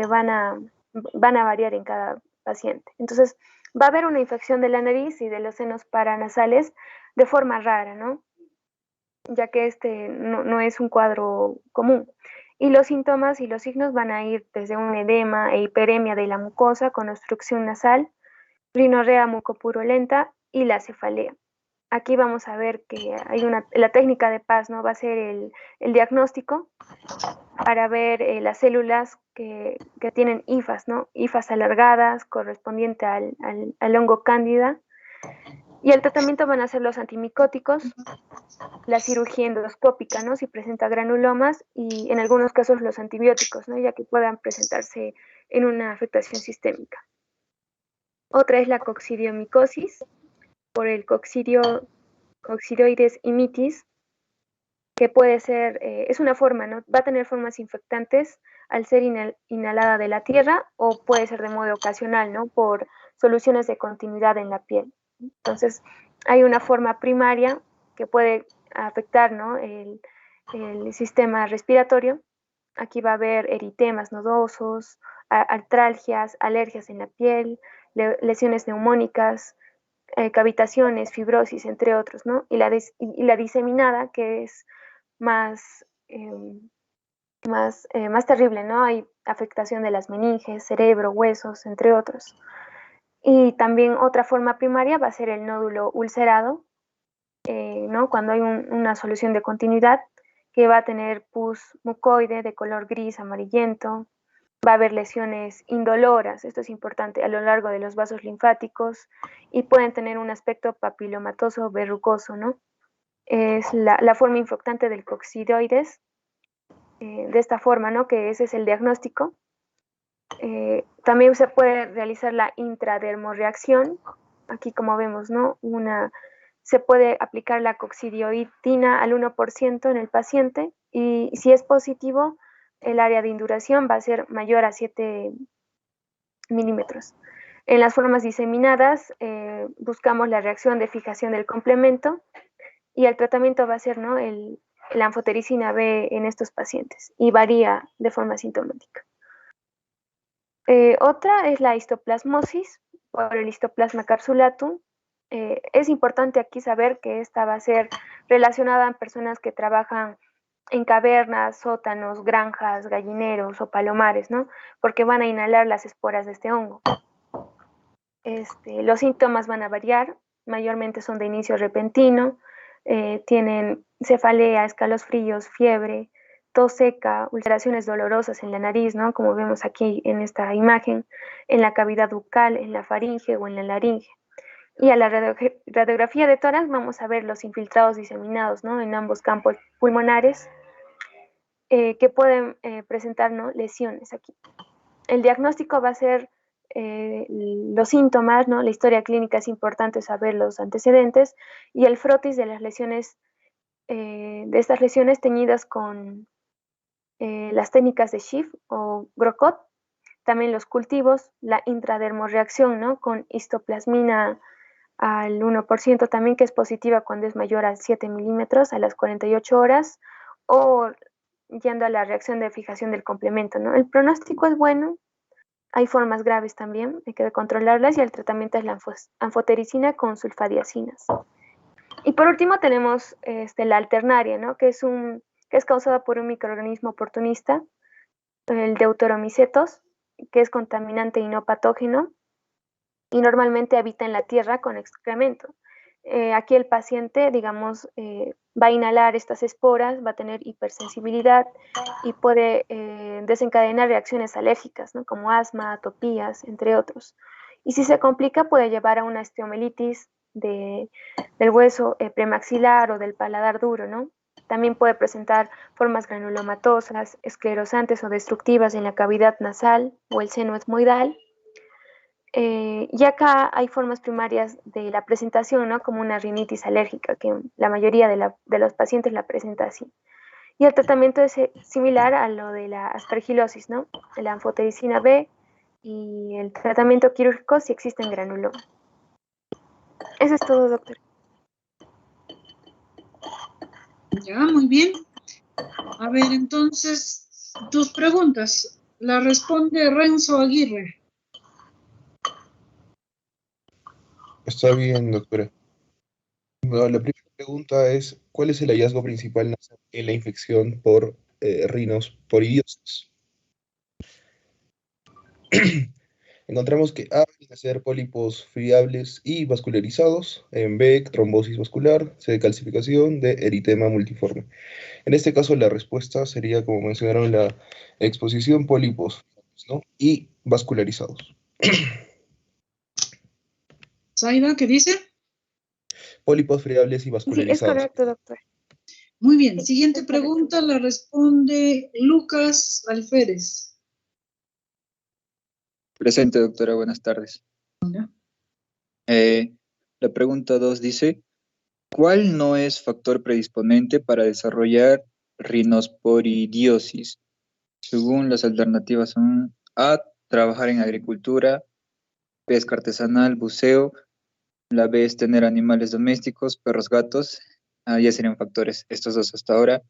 van a variar en cada paciente. Entonces, va a haber una infección de la nariz y de los senos paranasales de forma rara, ¿no? Ya que este no es un cuadro común. Y los síntomas y los signos van a ir desde un edema e hiperemia de la mucosa con obstrucción nasal, rinorrea mucopurulenta y la cefalea. Aquí vamos a ver que hay la técnica de Paz, ¿no? Va a ser el diagnóstico para ver las células que tienen hifas, ¿no? Hifas alargadas, correspondiente al hongo cándida. Y el tratamiento van a ser los antimicóticos, la cirugía endoscópica, ¿no? Si presenta granulomas, y en algunos casos los antibióticos, ¿no? Ya que puedan presentarse en una afectación sistémica. Otra es la coccidiomicosis por el Coccidioides immitis, que puede ser, es una forma, ¿no? Va a tener formas infectantes al ser inhalada de la tierra, o puede ser de modo ocasional, ¿no? Por soluciones de continuidad en la piel. Entonces, hay una forma primaria que puede afectar, ¿no? el sistema respiratorio. Aquí va a haber eritemas nodosos, artralgias, alergias en la piel, lesiones neumónicas, cavitaciones, fibrosis, entre otros, ¿no? Y la diseminada, que es más terrible, ¿no? Hay afectación de las meninges, cerebro, huesos, entre otros. Y también otra forma primaria va a ser el nódulo ulcerado, ¿no? Cuando hay una solución de continuidad, que va a tener pus mucoide de color gris amarillento, va a haber lesiones indoloras, esto es importante, a lo largo de los vasos linfáticos, y pueden tener un aspecto papilomatoso verrucoso, ¿no? Es la forma infectante del coccidioides, de esta forma, ¿no? Que ese es el diagnóstico. También se puede realizar la intradermorreacción. Aquí, como vemos, ¿no? Se puede aplicar la coccidioitina al 1% en el paciente, y si es positivo, el área de induración va a ser mayor a 7 milímetros. En las formas diseminadas, buscamos la reacción de fijación del complemento, y el tratamiento va a ser, ¿no? la anfotericina B en estos pacientes, y varía de forma sintomática. Otra es la histoplasmosis por el Histoplasma capsulatum. Es importante aquí saber que esta va a ser relacionada en personas que trabajan en cavernas, sótanos, granjas, gallineros o palomares, ¿no? Porque van a inhalar las esporas de este hongo. Los síntomas van a variar, mayormente son de inicio repentino, tienen cefalea, escalofríos, fiebre, tos seca, ulceraciones dolorosas en la nariz, ¿no? Como vemos aquí en esta imagen, en la cavidad bucal, en la faringe o en la laringe. Y a la radiografía de tórax vamos a ver los infiltrados diseminados, ¿no? En ambos campos pulmonares, que pueden presentar, ¿no? Lesiones aquí. El diagnóstico va a ser los síntomas, ¿no? La historia clínica es importante saber los antecedentes, y el frotis de las lesiones, de estas lesiones teñidas con las técnicas de Schiff o Grocott, también los cultivos, la intradermorreacción, ¿no? Con histoplasmina al 1% también, que es positiva cuando es mayor a 7 milímetros a las 48 horas, o yendo a la reacción de fijación del complemento, ¿no? El pronóstico es bueno, hay formas graves también, hay que controlarlas, y el tratamiento es la anfotericina con sulfadiacinas. Y por último tenemos la alternaria, ¿no? Que es causada por un microorganismo oportunista, el Deuteromicetos, que es contaminante y no patógeno, y normalmente habita en la tierra con excremento. Aquí el paciente, digamos, va a inhalar estas esporas, va a tener hipersensibilidad y puede desencadenar reacciones alérgicas, ¿no? Como asma, atopías, entre otros. Y si se complica, puede llevar a una osteomielitis del hueso premaxilar o del paladar duro, ¿no? También puede presentar formas granulomatosas, esclerosantes o destructivas en la cavidad nasal o el seno etmoidal. Y acá hay formas primarias de la presentación, ¿no? Como una rinitis alérgica, que la mayoría de los pacientes la presenta así. Y el tratamiento es similar a lo de la aspergilosis, ¿no? La anfotericina B, y el tratamiento quirúrgico si existen granuloma. Eso es todo, doctor. Ya, muy bien. A ver, entonces, tus preguntas. La responde Renzo Aguirre. Está bien, doctora. Bueno, la primera pregunta es, ¿cuál es el hallazgo principal en la infección por rinosporidiosis? Encontramos que A, van a ser pólipos friables y vascularizados, en B, trombosis vascular, C, calcificación, D, eritema multiforme. En este caso la respuesta sería, como mencionaron, en la exposición pólipos, ¿no? Y vascularizados. Zaida, ¿qué dice? Pólipos friables y Sí, es vascularizados. correcto, doctor. Muy bien, Sí, siguiente es correcto. pregunta la responde Lucas Alférez. Presente, doctora, buenas tardes. Hola. La pregunta 2 dice, ¿cuál no es factor predisponente para desarrollar rinosporidiosis? Según las alternativas son A, trabajar en agricultura, pesca artesanal, buceo, la B es tener animales domésticos, perros, gatos, ya serían factores estos dos hasta ahora.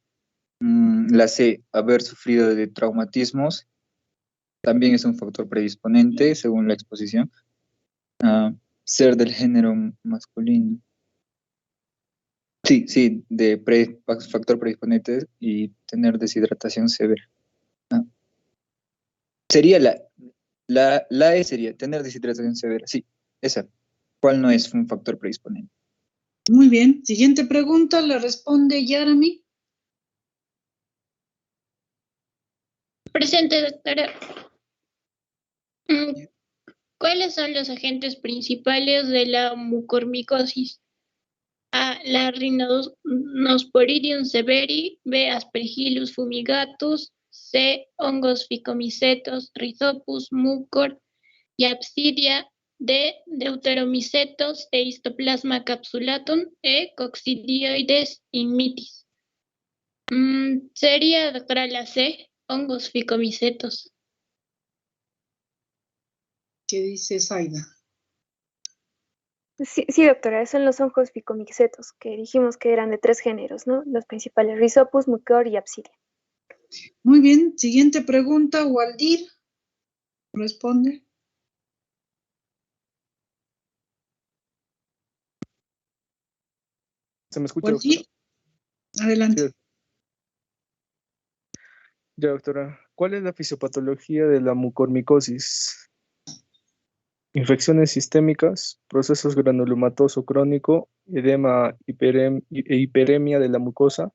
La C, haber sufrido de traumatismos, también es un factor predisponente según la exposición. Ser del género masculino. Sí, factor predisponente y tener deshidratación severa. Sería la E sería tener deshidratación severa, sí, esa. ¿Cuál no es un factor predisponente? Muy bien, siguiente pregunta la responde Yarami. Presente, doctora. ¿Cuáles son los agentes principales de la mucormicosis? A, la Rhinosporidium severi, B, Aspergillus fumigatus, C, hongos Phycomycetos, Rhizopus, mucor y Absidia, D, Deuteromicetos e Histoplasma capsulatum, E, Coccidioides immitis. Sería, doctora, la C, hongos Phycomycetos. ¿Qué dice Zaida? Sí, doctora, son los hongos Phycomycetos, que dijimos que eran de 3 géneros, ¿no? Los principales, Rhizopus, mucor y Absidia. Muy bien, siguiente pregunta, Waldir. Responde. ¿Se me escucha, Waldir, doctora? adelante. Sí. Ya, doctora. ¿Cuál es la fisiopatología de la mucormicosis? Infecciones sistémicas, procesos granulomatoso crónico, edema e hiperemia de la mucosa,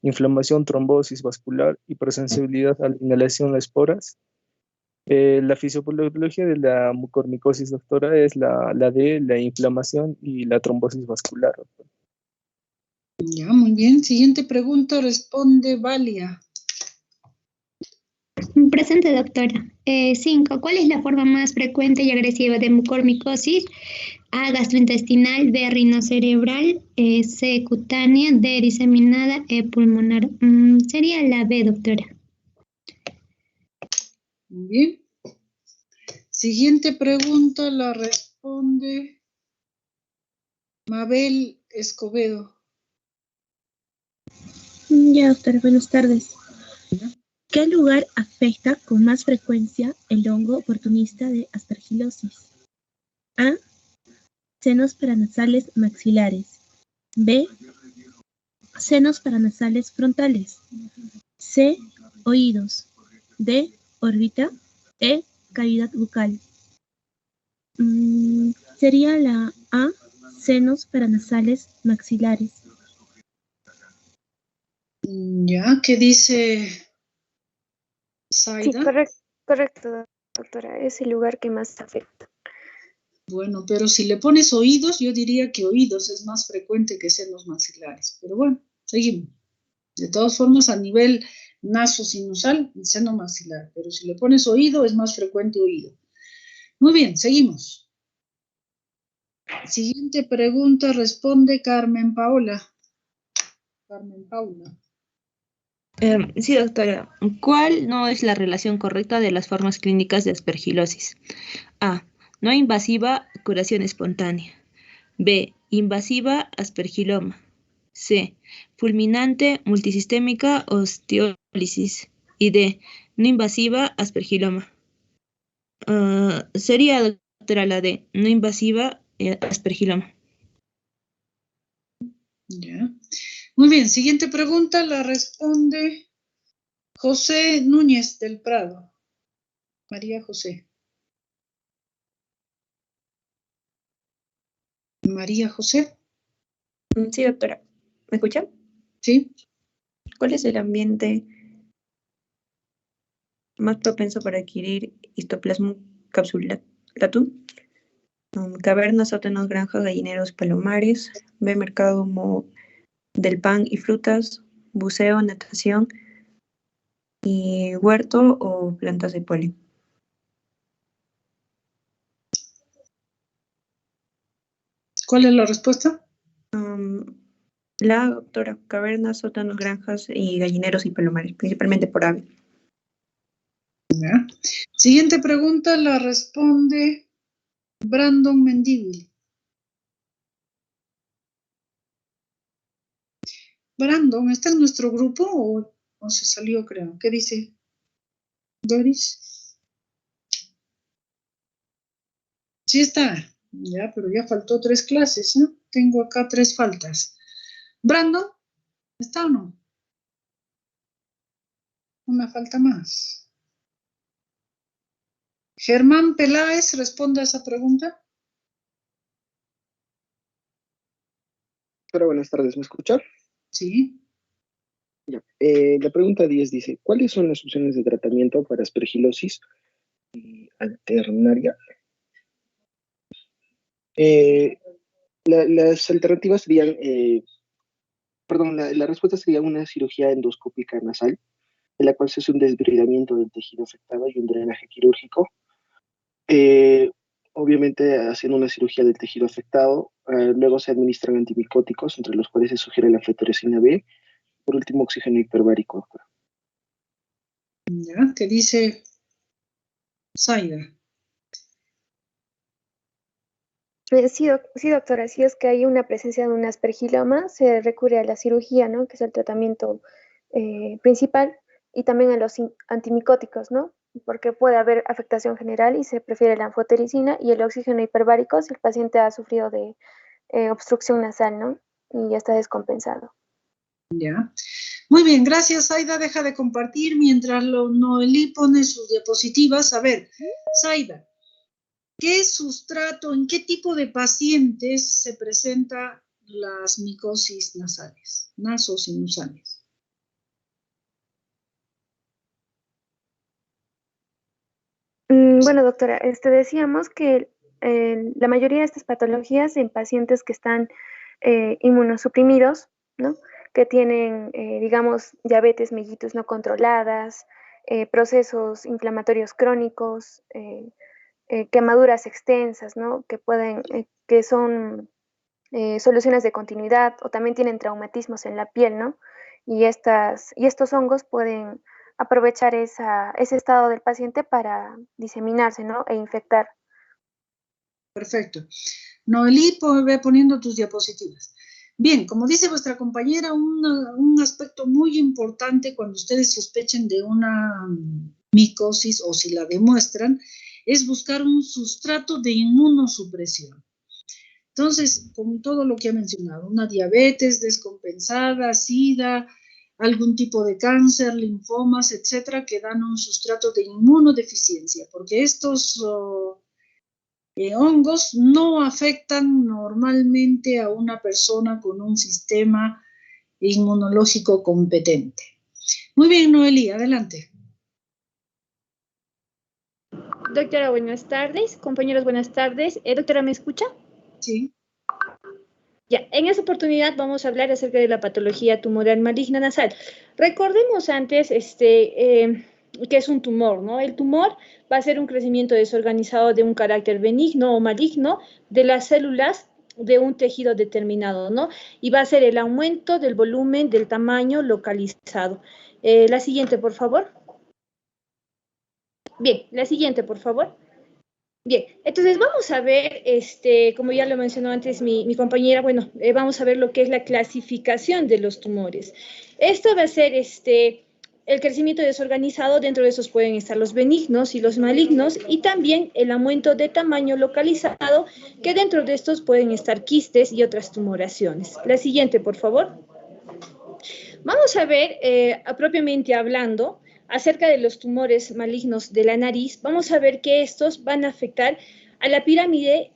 inflamación, trombosis vascular, hipersensibilidad a la inhalación de esporas. La fisiopatología de la mucormicosis, doctora, es la de la inflamación y la trombosis vascular, doctora. Ya, muy bien. Siguiente pregunta responde Valia. Presente, doctora. 5. ¿Cuál es la forma más frecuente y agresiva de mucormicosis? A, gastrointestinal, B, rinocerebral, C, cutánea, D, diseminada, E, pulmonar. Sería la B, doctora. Muy bien. Siguiente pregunta la responde Mabel Escobedo. Ya, doctora, buenas tardes. ¿Qué lugar afecta con más frecuencia el hongo oportunista de aspergilosis? A, senos paranasales maxilares. B, senos paranasales frontales. C, oídos. D, órbita. E, cavidad bucal. Sería la A, senos paranasales maxilares. Ya, ¿qué dice Zaida? Sí, correcto, doctora. Es el lugar que más afecta. Bueno, pero si le pones oídos, yo diría que oídos es más frecuente que senos maxilares. Pero bueno, seguimos. De todas formas, a nivel nasosinusal, el seno maxilar. Pero si le pones oído, es más frecuente oído. Muy bien, seguimos. Siguiente pregunta responde Carmen Paola. Carmen Paula. Sí, doctora. ¿Cuál no es la relación correcta de las formas clínicas de aspergilosis? A, no invasiva, curación espontánea. B, invasiva, aspergiloma. C. Fulminante, multisistémica, osteólisis. Y D. No invasiva, aspergiloma. Sería, doctora, la D. No invasiva, aspergiloma. Ya. Muy bien, siguiente pregunta la responde José Núñez del Prado. María José. María José. Sí, doctora. ¿Me escucha? Sí. ¿Cuál es el ambiente más propenso para adquirir Histoplasma capsulatum? Cavernas, sótanos, granjas, gallineros, palomares. B, mercado del pan y frutas. Buceo, natación. Y huerto o plantas de polen. ¿Cuál es la respuesta? La doctora, cavernas, sótanos, granjas y gallineros y palomares, principalmente por ave. Ya. Siguiente pregunta la responde Brandon Mendívil. Brandon, ¿está en nuestro grupo o se salió, creo? ¿Qué dice Doris? Sí está, ya, pero ya faltó 3 clases, ¿no? Tengo acá 3 faltas. Brandon, ¿está o no? Una falta más. Germán Peláez, responde a esa pregunta. Hola, buenas tardes, ¿me escucha? Sí. Ya. La pregunta 10 dice, ¿cuáles son las opciones de tratamiento para aspergilosis alternaria? Las alternativas serían, la respuesta sería una cirugía endoscópica nasal, en la cual se hace un desbridamiento del tejido afectado y un drenaje quirúrgico. Obviamente haciendo una cirugía del tejido afectado, luego se administran antimicóticos, entre los cuales se sugiere la anflotericina B, por último oxígeno hiperbárico, doctora. Ya, ¿qué dice Zaida? Sí, doctora, si es que hay una presencia de un aspergiloma, se recurre a la cirugía, ¿no? Que es el tratamiento principal, y también a los antimicóticos, ¿no? Porque puede haber afectación general y se prefiere la anfotericina y el oxígeno hiperbárico si el paciente ha sufrido de obstrucción nasal, ¿no? Y ya está descompensado. Ya. Muy bien, gracias, Zaida. Deja de compartir mientras Noelí pone sus diapositivas. A ver, Zaida, ¿qué sustrato, en qué tipo de pacientes se presenta las micosis nasales, nasosinusales? Bueno, doctora, decíamos que la mayoría de estas patologías en pacientes que están inmunosuprimidos, ¿no? Que tienen, digamos, diabetes mellitus no controladas, procesos inflamatorios crónicos, quemaduras extensas, ¿no? Que son soluciones de continuidad o también tienen traumatismos en la piel, ¿no? Y estos hongos pueden aprovechar ese estado del paciente para diseminarse, ¿no? E infectar. Perfecto. Noelí, ve poniendo tus diapositivas. Bien, como dice vuestra compañera, un aspecto muy importante cuando ustedes sospechen de una micosis o si la demuestran, es buscar un sustrato de inmunosupresión. Entonces, con todo lo que ha mencionado, una diabetes descompensada, SIDA, algún tipo de cáncer, linfomas, etcétera, que dan un sustrato de inmunodeficiencia, porque estos hongos no afectan normalmente a una persona con un sistema inmunológico competente. Muy bien, Noelí, adelante. Doctora, buenas tardes. Compañeros, buenas tardes. Doctora, ¿me escucha? Sí. Ya, en esta oportunidad vamos a hablar acerca de la patología tumoral maligna nasal. Recordemos antes que es un tumor, ¿no? El tumor va a ser un crecimiento desorganizado de un carácter benigno o maligno de las células de un tejido determinado, ¿no? Y va a ser el aumento del volumen, del tamaño localizado. La siguiente, por favor. Bien, la siguiente, por favor. Bien, entonces vamos a ver, como ya lo mencionó antes mi compañera, bueno, vamos a ver lo que es la clasificación de los tumores. Esto va a ser el crecimiento desorganizado, dentro de esos pueden estar los benignos y los malignos, y también el aumento de tamaño localizado, que dentro de estos pueden estar quistes y otras tumoraciones. La siguiente, por favor. Vamos a ver, propiamente hablando, acerca de los tumores malignos de la nariz. Vamos a ver que estos van a afectar a la pirámide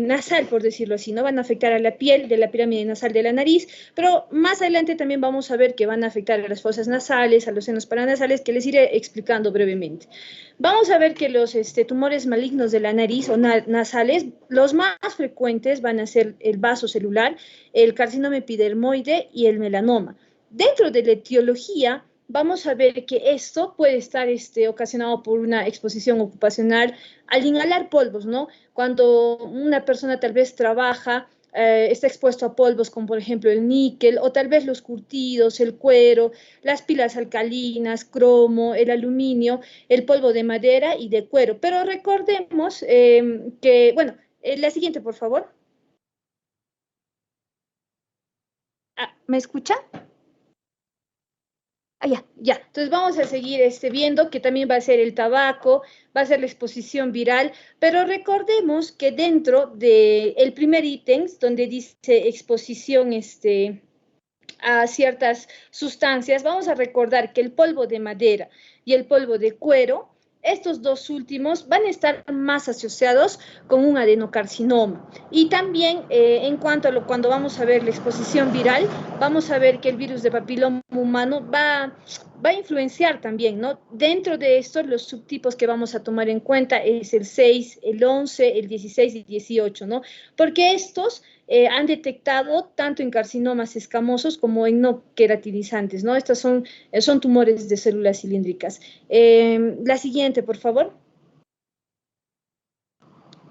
nasal, por decirlo así, ¿no? Van a afectar a la piel de la pirámide nasal de la nariz, pero más adelante también vamos a ver que van a afectar a las fosas nasales, a los senos paranasales, que les iré explicando brevemente. Vamos a ver que los tumores malignos de la nariz o nasales, los más frecuentes van a ser el vaso celular, el carcinoma epidermoide y el melanoma. Dentro de la etiología, vamos a ver que esto puede estar ocasionado por una exposición ocupacional al inhalar polvos, ¿no? Cuando una persona tal vez trabaja, está expuesto a polvos como por ejemplo el níquel, o tal vez los curtidos, el cuero, las pilas alcalinas, cromo, el aluminio, el polvo de madera y de cuero. Pero recordemos que, bueno, la siguiente, por favor. ¿Me escuchan? Ya. Entonces vamos a seguir viendo que también va a ser el tabaco, va a ser la exposición viral, pero recordemos que dentro del primer ítem, donde dice exposición a ciertas sustancias, vamos a recordar que el polvo de madera y el polvo de cuero, estos dos últimos van a estar más asociados con un adenocarcinoma. Y también en cuanto a cuando vamos a ver la exposición viral, vamos a ver que el virus de papiloma humano va a influenciar también, ¿no? Dentro de esto, los subtipos que vamos a tomar en cuenta es el 6, el 11, el 16 y 18, ¿no? Porque estos han detectado tanto en carcinomas escamosos como en no queratinizantes, ¿no? Estos son tumores de células cilíndricas. La siguiente, por favor.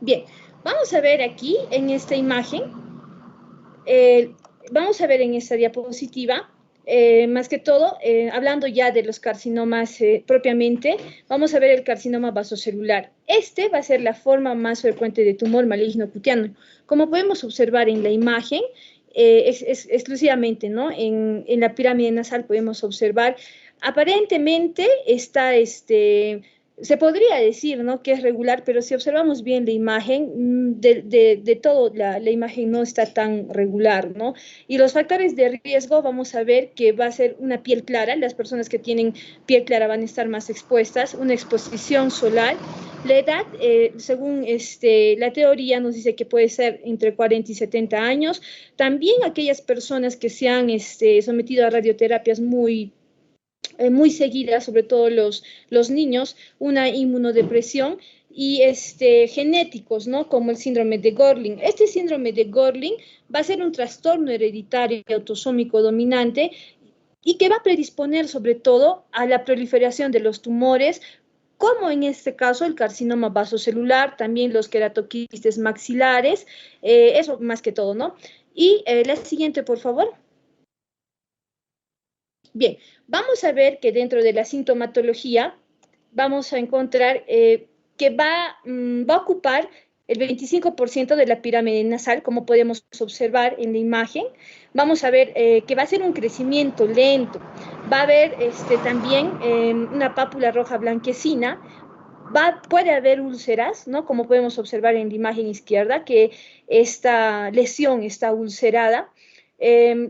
Bien, vamos a ver aquí en esta imagen, vamos a ver en esta diapositiva, más que todo, hablando ya de los carcinomas propiamente, vamos a ver el carcinoma vasocelular. Este va a ser la forma más frecuente de tumor maligno cutáneo. Como podemos observar en la imagen, exclusivamente, ¿no? En la pirámide nasal podemos observar, aparentemente está se podría decir, ¿no?, que es regular, pero si observamos bien la imagen, de todo la imagen no está tan regular, ¿no? Y los factores de riesgo, vamos a ver que va a ser una piel clara, las personas que tienen piel clara van a estar más expuestas, una exposición solar. La edad, según la teoría, nos dice que puede ser entre 40 y 70 años. También aquellas personas que se han sometido a radioterapias muy seguidas, sobre todo los niños, una inmunodepresión y genéticos, ¿no?, como el síndrome de Gorlin. Este síndrome de Gorlin va a ser un trastorno hereditario autosómico dominante y que va a predisponer sobre todo a la proliferación de los tumores, como en este caso el carcinoma vasocelular, también los queratoquistes maxilares, eso más que todo, ¿no? Y la siguiente, por favor. Bien, vamos a ver que dentro de la sintomatología vamos a encontrar que va a ocupar el 25% de la pirámide nasal, como podemos observar en la imagen. Vamos a ver que va a ser un crecimiento lento. Va a haber también una pápula roja blanquecina. Puede haber úlceras, ¿no?, como podemos observar en la imagen izquierda, que esta lesión está ulcerada.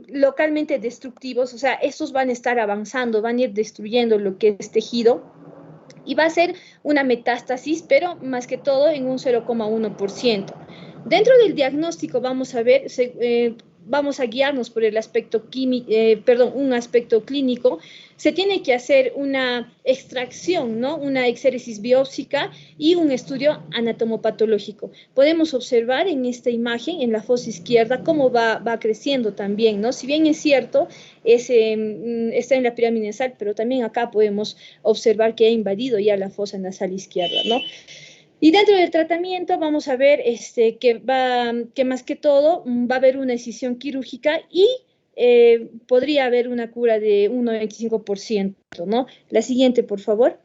Localmente destructivos, o sea, estos van a estar avanzando, van a ir destruyendo lo que es tejido y va a ser una metástasis, pero más que todo en un 0,1%. Dentro del diagnóstico vamos a ver, vamos a guiarnos por el aspecto un aspecto clínico. Se tiene que hacer una extracción, ¿no?, una exéresis biópsica y un estudio anatomopatológico. Podemos observar en esta imagen, en la fosa izquierda, cómo va creciendo también, ¿no? Si bien es cierto, está en la pirámide nasal, pero también acá podemos observar que ha invadido ya la fosa nasal izquierda, ¿no? Y dentro del tratamiento vamos a ver que más que todo va a haber una decisión quirúrgica y podría haber una cura de un 95%, ¿no? La siguiente, por favor.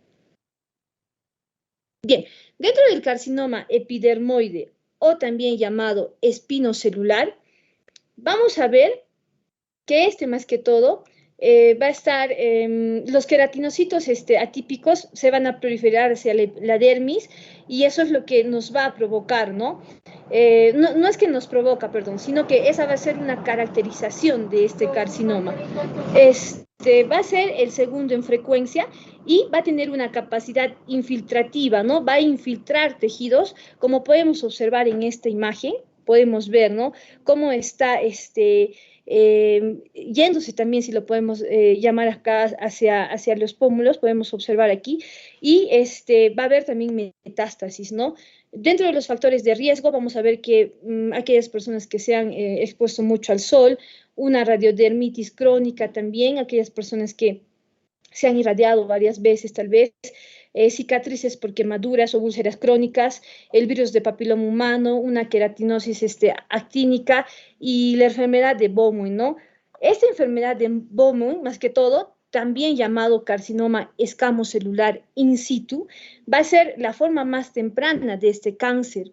Bien, dentro del carcinoma epidermoide o también llamado espinocelular, vamos a ver que más que todo va a estar, los queratinocitos atípicos se van a proliferar hacia la dermis y eso es lo que nos va a provocar, ¿no? No es que nos provoca, perdón, sino que esa va a ser una caracterización de este carcinoma. Va a ser el segundo en frecuencia y va a tener una capacidad infiltrativa, ¿no? Va a infiltrar tejidos, como podemos observar en esta imagen, podemos ver, ¿no? Cómo está yéndose también, si lo podemos llamar acá, hacia los pómulos, podemos observar aquí, y va a haber también metástasis, ¿no? Dentro de los factores de riesgo, vamos a ver que aquellas personas que se han expuesto mucho al sol, una radiodermitis crónica también, aquellas personas que se han irradiado varias veces tal vez, cicatrices por quemaduras o úlceras crónicas, el virus de papiloma humano, una queratinosis actínica y la enfermedad de Bowman, ¿no? Esta enfermedad de Bowman, más que todo, también llamado carcinoma escamocelular in situ, va a ser la forma más temprana de este cáncer.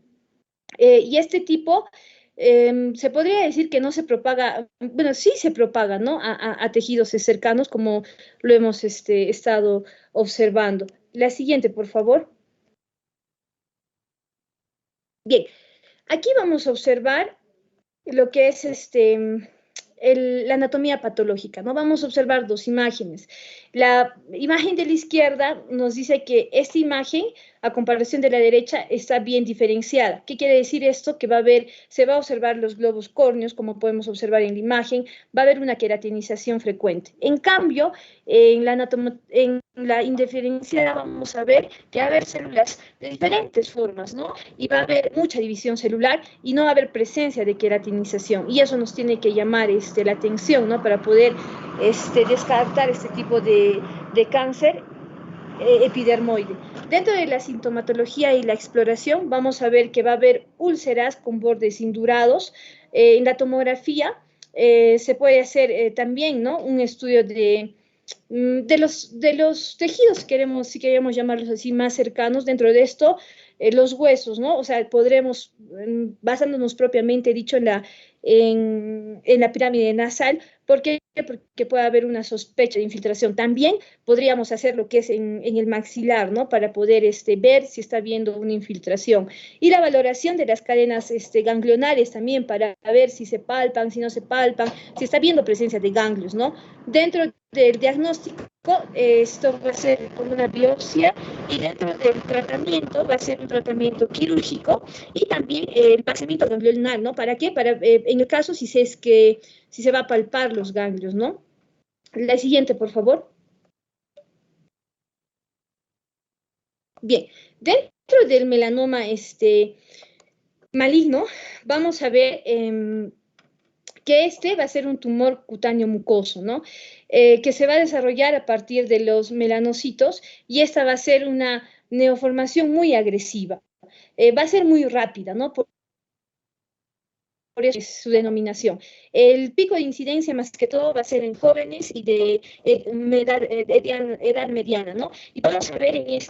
Y este tipo se podría decir que no se propaga, bueno, sí se propaga, ¿no? A tejidos cercanos, como lo hemos estado observando. La siguiente, por favor. Bien, aquí vamos a observar lo que es la anatomía patológica, ¿no? Vamos a observar dos imágenes. La imagen de la izquierda nos dice que esta imagen, a comparación de la derecha, está bien diferenciada. ¿Qué quiere decir esto? Que se va a observar los globos córneos, como podemos observar en la imagen, va a haber una queratinización frecuente. En cambio, en la indiferenciada vamos a ver que va a haber células de diferentes formas, ¿no? Y va a haber mucha división celular y no va a haber presencia de queratinización. Y eso nos tiene que llamar la atención, ¿no? Para poder descartar este tipo de cáncer epidermoide. Dentro de la sintomatología y la exploración vamos a ver que va a haber úlceras con bordes indurados. En la tomografía se puede hacer también, ¿no? Un estudio de los tejidos, si queremos llamarlos así, más cercanos. Dentro de esto, los huesos, ¿no? O sea, podremos, basándonos propiamente dicho en la pirámide nasal. ¿Por qué? Porque puede haber una sospecha de infiltración. También podríamos hacer lo que es en el maxilar, ¿no? Para poder ver si está habiendo una infiltración. Y la valoración de las cadenas ganglionares también, para ver si se palpan, si no se palpan, si está habiendo presencia de ganglios, ¿no? Dentro del diagnóstico, esto va a ser con una biopsia, y dentro del tratamiento va a ser un tratamiento quirúrgico y también el vaciamiento ganglionar, ¿no? ¿Para qué? Para, en el caso si se va a palpar los ganglios, ¿no? La siguiente, por favor. Bien, dentro del melanoma maligno, vamos a ver que va a ser un tumor cutáneo mucoso, ¿no? Que se va a desarrollar a partir de los melanocitos, y esta va a ser una neoformación muy agresiva. Va a ser muy rápida, ¿no? Por eso es su denominación. El pico de incidencia, más que todo, va a ser en jóvenes y de edad mediana, ¿no? Y vamos a ver en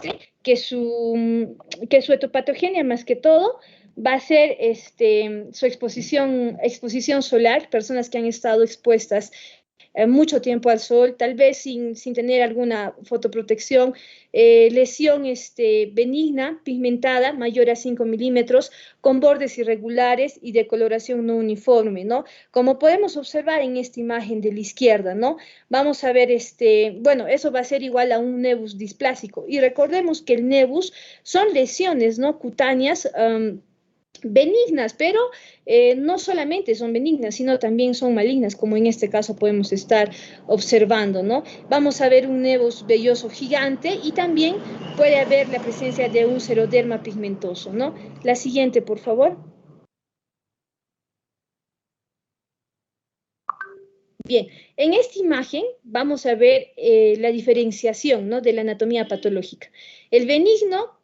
que su etopatogenia, más que todo, va a ser su exposición solar, personas que han estado expuestas mucho tiempo al sol, tal vez sin tener alguna fotoprotección, lesión benigna, pigmentada, mayor a 5 milímetros, con bordes irregulares y de coloración no uniforme, ¿no? Como podemos observar en esta imagen de la izquierda, ¿no? Vamos a ver, bueno, eso va a ser igual a un nevus displásico. Y recordemos que el nevus son lesiones, ¿no? Cutáneas, benignas, pero no solamente son benignas, sino también son malignas, como en este caso podemos estar observando, ¿no? Vamos a ver un nevus velloso gigante, y también puede haber la presencia de un xeroderma pigmentoso, ¿no? La siguiente, por favor. Bien, en esta imagen vamos a ver la diferenciación, ¿no? De la anatomía patológica. El benigno,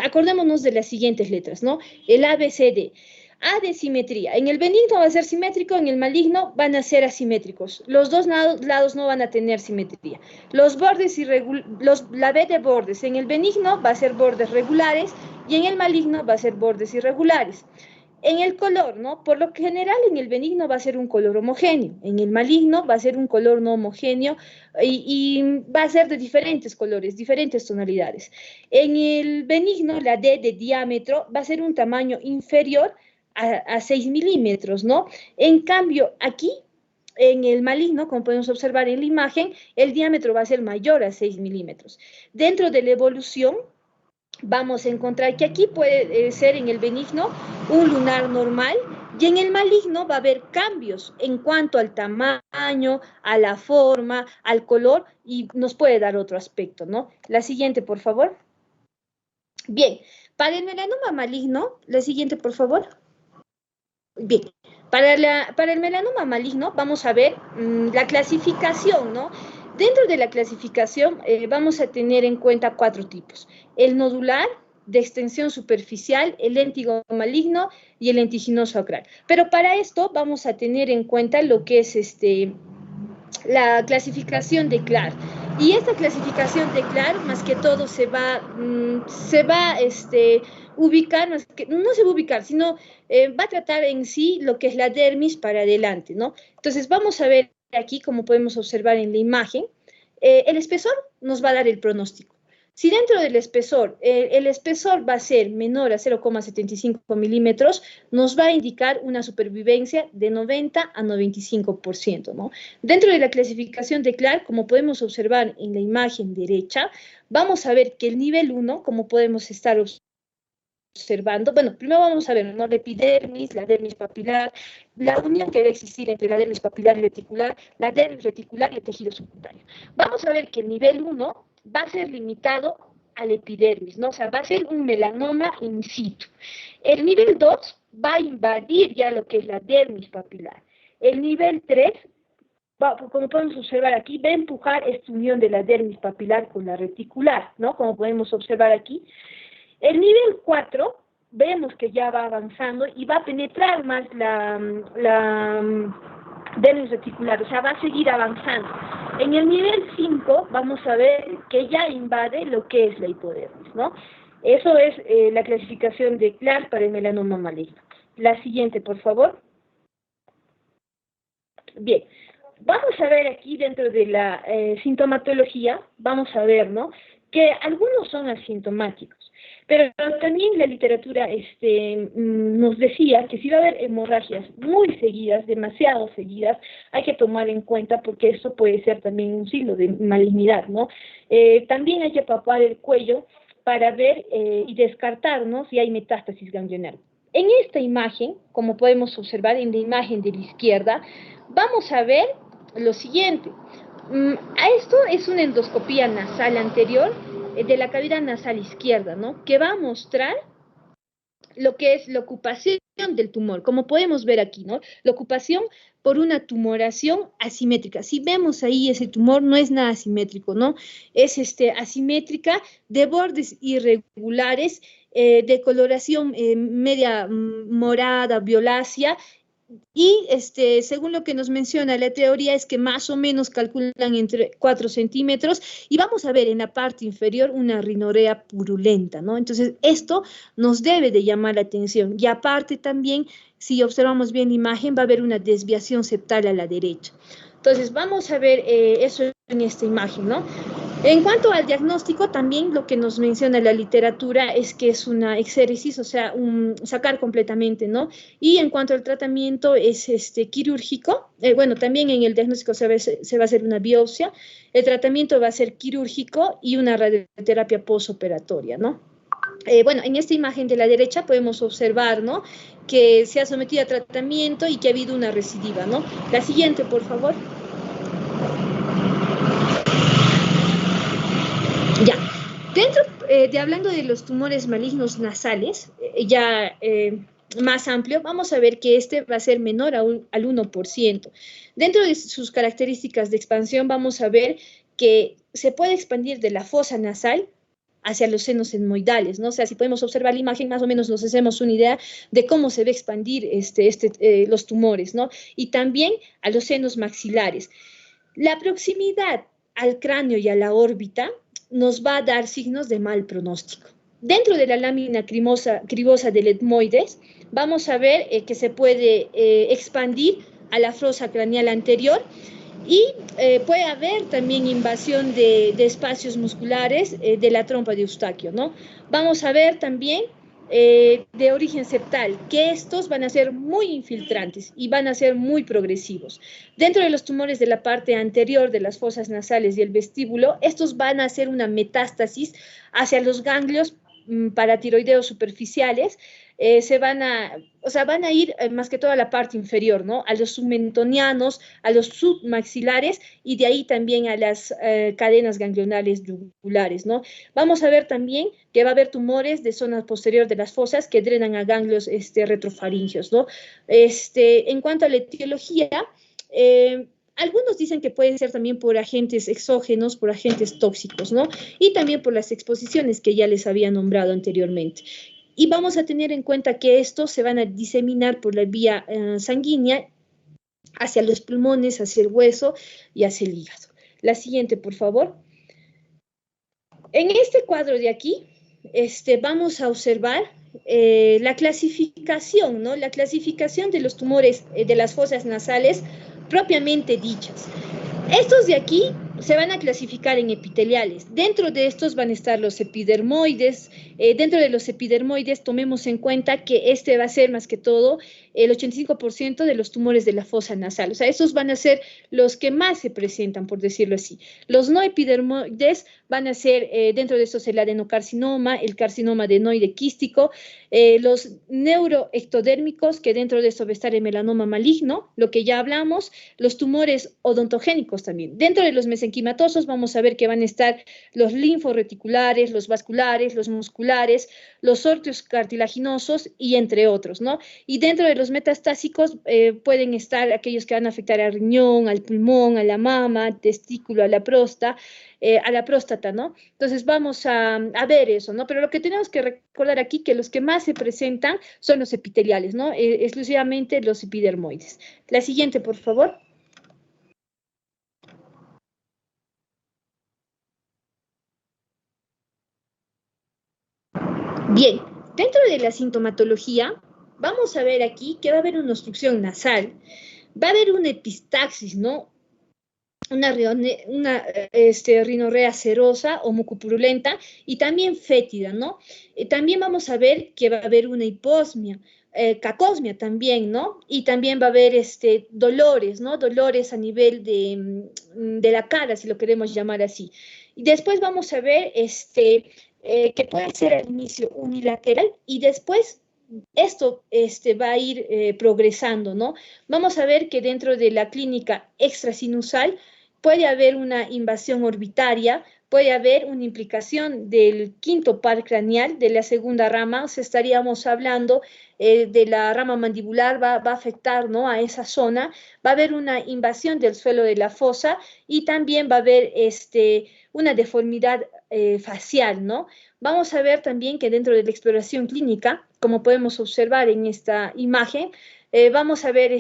acordémonos de las siguientes letras, ¿no? El ABCD. A de simetría. En el benigno va a ser simétrico, en el maligno van a ser asimétricos. Los dos lados no van a tener simetría. Los bordes la B de bordes. En el benigno va a ser bordes regulares y en el maligno va a ser bordes irregulares. En el color, ¿no? Por lo general, en el benigno va a ser un color homogéneo. En el maligno va a ser un color no homogéneo y va a ser de diferentes colores, diferentes tonalidades. En el benigno, la D de diámetro va a ser un tamaño inferior a 6 milímetros, ¿no? En cambio, aquí, en el maligno, como podemos observar en la imagen, el diámetro va a ser mayor a 6 milímetros. Dentro de la evolución, vamos a encontrar que aquí puede ser en el benigno un lunar normal y en el maligno va a haber cambios en cuanto al tamaño, a la forma, al color y nos puede dar otro aspecto, ¿no? La siguiente, por favor. Bien, para el melanoma maligno, la siguiente, por favor. Bien, para el melanoma maligno vamos a ver la clasificación, ¿no? Dentro de la clasificación vamos a tener en cuenta 4 tipos. El nodular, de extensión superficial, el léntigo maligno y el lentiginoso acral. Pero para esto vamos a tener en cuenta lo que es la clasificación de Clark. Y esta clasificación de Clark, más que todo, se va a ubicar, no se va a ubicar, sino va a tratar en sí lo que es la dermis para adelante, ¿no? Entonces vamos a ver aquí, como podemos observar en la imagen, el espesor nos va a dar el pronóstico. Si dentro del espesor, el espesor va a ser menor a 0,75 milímetros, nos va a indicar una supervivencia de 90 a 95%, ¿no? Dentro de la clasificación de Clark, como podemos observar en la imagen derecha, vamos a ver que el nivel 1, como podemos estar observando, bueno, primero vamos a ver, ¿no? La epidermis, la dermis papilar, la unión que debe existir entre la dermis papilar y reticular, la dermis reticular y el tejido subcutáneo. Vamos a ver que el nivel 1 va a ser limitado al epidermis, ¿no? O sea, va a ser un melanoma in situ. El nivel 2 va a invadir ya lo que es la dermis papilar. El nivel 3, como podemos observar aquí, va a empujar esta unión de la dermis papilar con la reticular, ¿no? Como podemos observar aquí. El nivel 4, vemos que ya va avanzando y va a penetrar más la dermis reticular, o sea, va a seguir avanzando. En el nivel 5 vamos a ver que ya invade lo que es la hipodermis, ¿no? Eso es la clasificación de Clark para el melanoma maligno. La siguiente, por favor. Bien, vamos a ver aquí dentro de la sintomatología, vamos a ver, ¿no? Que algunos son asintomáticos. Pero también la literatura nos decía que si va a haber hemorragias muy seguidas, demasiado seguidas, hay que tomar en cuenta porque eso puede ser también un signo de malignidad, ¿no? También hay que palpar el cuello para ver y descartar, ¿no? Si hay metástasis ganglionar. En esta imagen, como podemos observar en la imagen de la izquierda, vamos a ver lo siguiente. A esto es una endoscopía nasal anterior de la cavidad nasal izquierda, ¿no? Que va a mostrar lo que es la ocupación del tumor, como podemos ver aquí, ¿no? La ocupación por una tumoración asimétrica. Si vemos ahí ese tumor, no es nada asimétrico, ¿no? Es asimétrica de bordes irregulares, de coloración media morada, violácea. Y según lo que nos menciona la teoría es que más o menos calculan entre 4 centímetros y vamos a ver en la parte inferior una rinorea purulenta, ¿no? Entonces esto nos debe de llamar la atención y aparte también, si observamos bien la imagen, va a haber una desviación septal a la derecha. Entonces vamos a ver eso en esta imagen, ¿no? En cuanto al diagnóstico, también lo que nos menciona la literatura es que es una exéresis, o sea, sacar completamente, ¿no? Y en cuanto al tratamiento es quirúrgico, bueno, también en el diagnóstico se va a hacer una biopsia, el tratamiento va a ser quirúrgico y una radioterapia postoperatoria, ¿no? Bueno, en esta imagen de la derecha podemos observar, ¿no? Que se ha sometido a tratamiento y que ha habido una recidiva, ¿no? La siguiente, por favor. Ya, dentro hablando de los tumores malignos nasales, más amplio, vamos a ver que va a ser menor al 1%. Dentro de sus características de expansión, vamos a ver que se puede expandir de la fosa nasal hacia los senos etmoidales, ¿no? O sea, si podemos observar la imagen, más o menos nos hacemos una idea de cómo se va a expandir los tumores, ¿no? Y también a los senos maxilares. La proximidad al cráneo y a la órbita nos va a dar signos de mal pronóstico. Dentro de la lámina cribosa del etmoides, vamos a ver que se puede expandir a la fosa craneal anterior y puede haber también invasión de espacios musculares de la trompa de Eustaquio, ¿no? Vamos a ver también de origen septal, que estos van a ser muy infiltrantes y van a ser muy progresivos. Dentro de los tumores de la parte anterior de las fosas nasales y el vestíbulo, estos van a hacer una metástasis hacia los ganglios paratiroideos superficiales, van a ir más que todo a la parte inferior, ¿no? A los submentonianos, a los submaxilares y de ahí también a las cadenas ganglionales yugulares, ¿no? Vamos a ver también que va a haber tumores de zona posterior de las fosas que drenan a ganglios retrofaringeos, ¿no? En cuanto a la etiología, algunos dicen que pueden ser también por agentes exógenos, por agentes tóxicos, ¿no? Y también por las exposiciones que ya les había nombrado anteriormente. Y vamos a tener en cuenta que estos se van a diseminar por la vía sanguínea hacia los pulmones, hacia el hueso y hacia el hígado. La siguiente, por favor. En este cuadro de aquí, vamos a observar la clasificación, ¿no? La clasificación de los tumores de las fosas nasales propiamente dichas. Estos de aquí se van a clasificar en epiteliales. Dentro de estos van a estar los epidermoides. Dentro de los epidermoides tomemos en cuenta que va a ser más que todo el 85% de los tumores de la fosa nasal. O sea, estos van a ser los que más se presentan, por decirlo así. Los no epidermoides van a ser, dentro de estos, el adenocarcinoma, el carcinoma adenoide quístico, los neuroectodérmicos, que dentro de esto va a estar el melanoma maligno, lo que ya hablamos, los tumores odontogénicos también. Dentro de los mesenquimatosos vamos a ver que van a estar los linforeticulares, los vasculares, los musculares, los órteos cartilaginosos y entre otros, ¿no? Y dentro de los metastásicos pueden estar aquellos que van a afectar al riñón, al pulmón, a la mama, al testículo, a la próstata, ¿no? Entonces vamos a ver eso, ¿no? Pero lo que tenemos que recordar aquí que los que más se presentan son los epiteliales, ¿no? Exclusivamente los epidermoides. La siguiente, por favor. Bien, dentro de la sintomatología, vamos a ver aquí que va a haber una obstrucción nasal, va a haber una epistaxis, ¿no? Una rinorrea serosa o mucopurulenta y también fétida, ¿no? También vamos a ver que va a haber una hiposmia, cacosmia también, ¿no? Y también va a haber dolores, ¿no? Dolores a nivel de la cara, si lo queremos llamar así. Y después vamos a ver que puede ser al inicio unilateral y después esto va a ir progresando, ¿no? Vamos a ver que dentro de la clínica extrasinusal puede haber una invasión orbitaria, puede haber una implicación del quinto par craneal, de la segunda rama, o sea, estaríamos hablando de la rama mandibular, va a afectar, ¿no? A esa zona, va a haber una invasión del suelo de la fosa y también va a haber una deformidad facial, ¿no? Vamos a ver también que dentro de la exploración clínica, como podemos observar en esta imagen, vamos a ver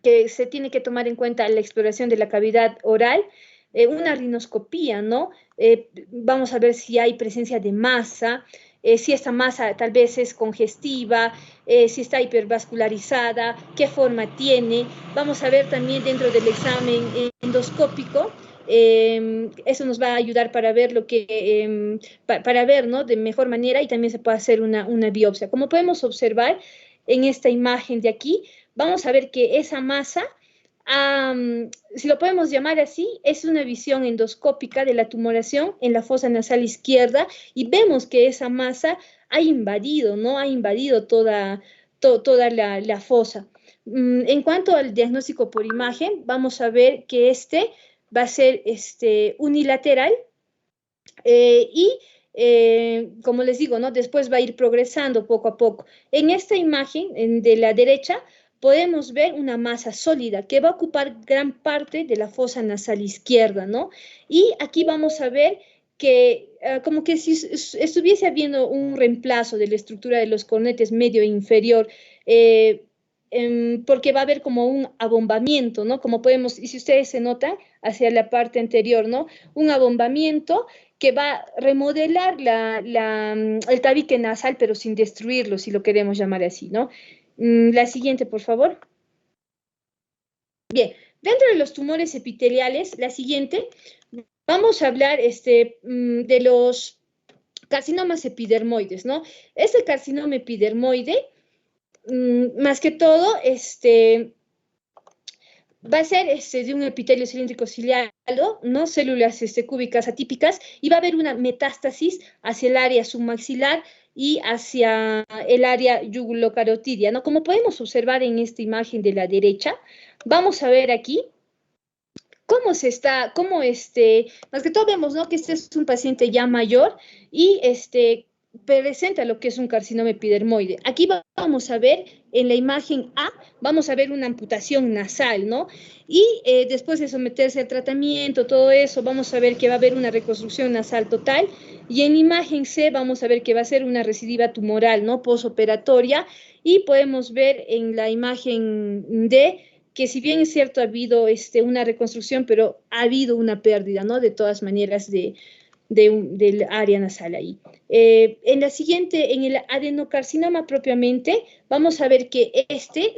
que se tiene que tomar en cuenta la exploración de la cavidad oral, una rinoscopía, ¿no? Vamos a ver si hay presencia de masa, si esta masa tal vez es congestiva, si está hipervascularizada, qué forma tiene. Vamos a ver también dentro del examen endoscópico, eso nos va a ayudar para ver para ver, ¿no? De mejor manera y también se puede hacer una biopsia. Como podemos observar en esta imagen de aquí, vamos a ver que esa masa, si lo podemos llamar así, es una visión endoscópica de la tumoración en la fosa nasal izquierda y vemos que esa masa ha invadido, ¿no? Ha invadido toda la fosa. En cuanto al diagnóstico por imagen, vamos a ver que va a ser unilateral y como les digo, ¿no? Después va a ir progresando poco a poco. En esta imagen de la derecha podemos ver una masa sólida que va a ocupar gran parte de la fosa nasal izquierda, ¿no? Y aquí vamos a ver que como que si estuviese habiendo un reemplazo de la estructura de los cornetes medio e inferior, porque va a haber como un abombamiento, ¿no? Como podemos, y si ustedes se notan, hacia la parte anterior, ¿no? Un abombamiento que va a remodelar el tabique nasal, pero sin destruirlo, si lo queremos llamar así, ¿no? La siguiente, por favor. Bien, dentro de los tumores epiteliales, la siguiente, vamos a hablar de los carcinomas epidermoides, ¿no? Este carcinoma epidermoide, más que todo, va a ser de un epitelio cilíndrico ciliado, ¿no? Células cúbicas atípicas, y va a haber una metástasis hacia el área submaxilar y hacia el área yugulocarotidia, ¿no? Como podemos observar en esta imagen de la derecha, vamos a ver aquí más que todo vemos, ¿no? Que este es un paciente ya mayor y presenta lo que es un carcinoma epidermoide. Aquí vamos a ver, en la imagen A, vamos a ver una amputación nasal, ¿no? Y después de someterse al tratamiento, todo eso, vamos a ver que va a haber una reconstrucción nasal total. Y en la imagen C vamos a ver que va a ser una recidiva tumoral, ¿no? Posoperatoria. Y podemos ver en la imagen D que si bien es cierto ha habido una reconstrucción, pero ha habido una pérdida, ¿no? De todas maneras del área nasal ahí. En la siguiente, en el adenocarcinoma propiamente, vamos a ver que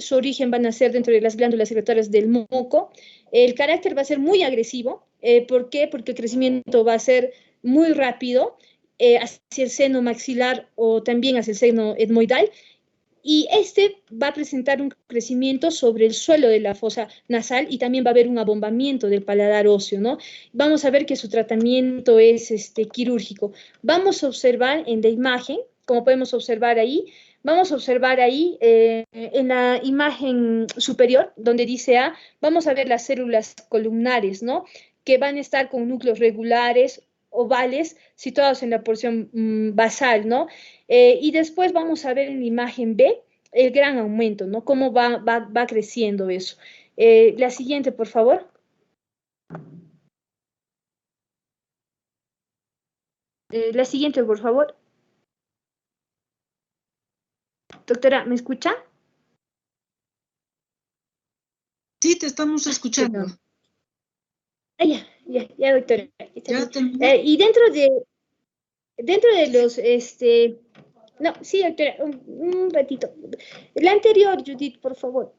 su origen van a ser dentro de las glándulas secretorias del moco. El carácter va a ser muy agresivo. ¿Por qué? Porque el crecimiento va a ser muy rápido hacia el seno maxilar o también hacia el seno etmoidal. Y va a presentar un crecimiento sobre el suelo de la fosa nasal y también va a haber un abombamiento del paladar óseo, ¿no? Vamos a ver que su tratamiento es quirúrgico. Vamos a observar en la imagen, como podemos observar ahí, vamos a observar ahí en la imagen superior, donde dice A, vamos a ver las células columnares, ¿no? Que van a estar con núcleos regulares, ovales, situados en la porción basal, ¿no? Y después vamos a ver en la imagen B el gran aumento, ¿no? Cómo va creciendo eso. La siguiente, por favor. La siguiente, por favor. Doctora, ¿me escucha? Sí, te estamos escuchando. Ya, doctora. Y dentro de los, no, sí, doctora, un ratito. La anterior, Judith, por favor.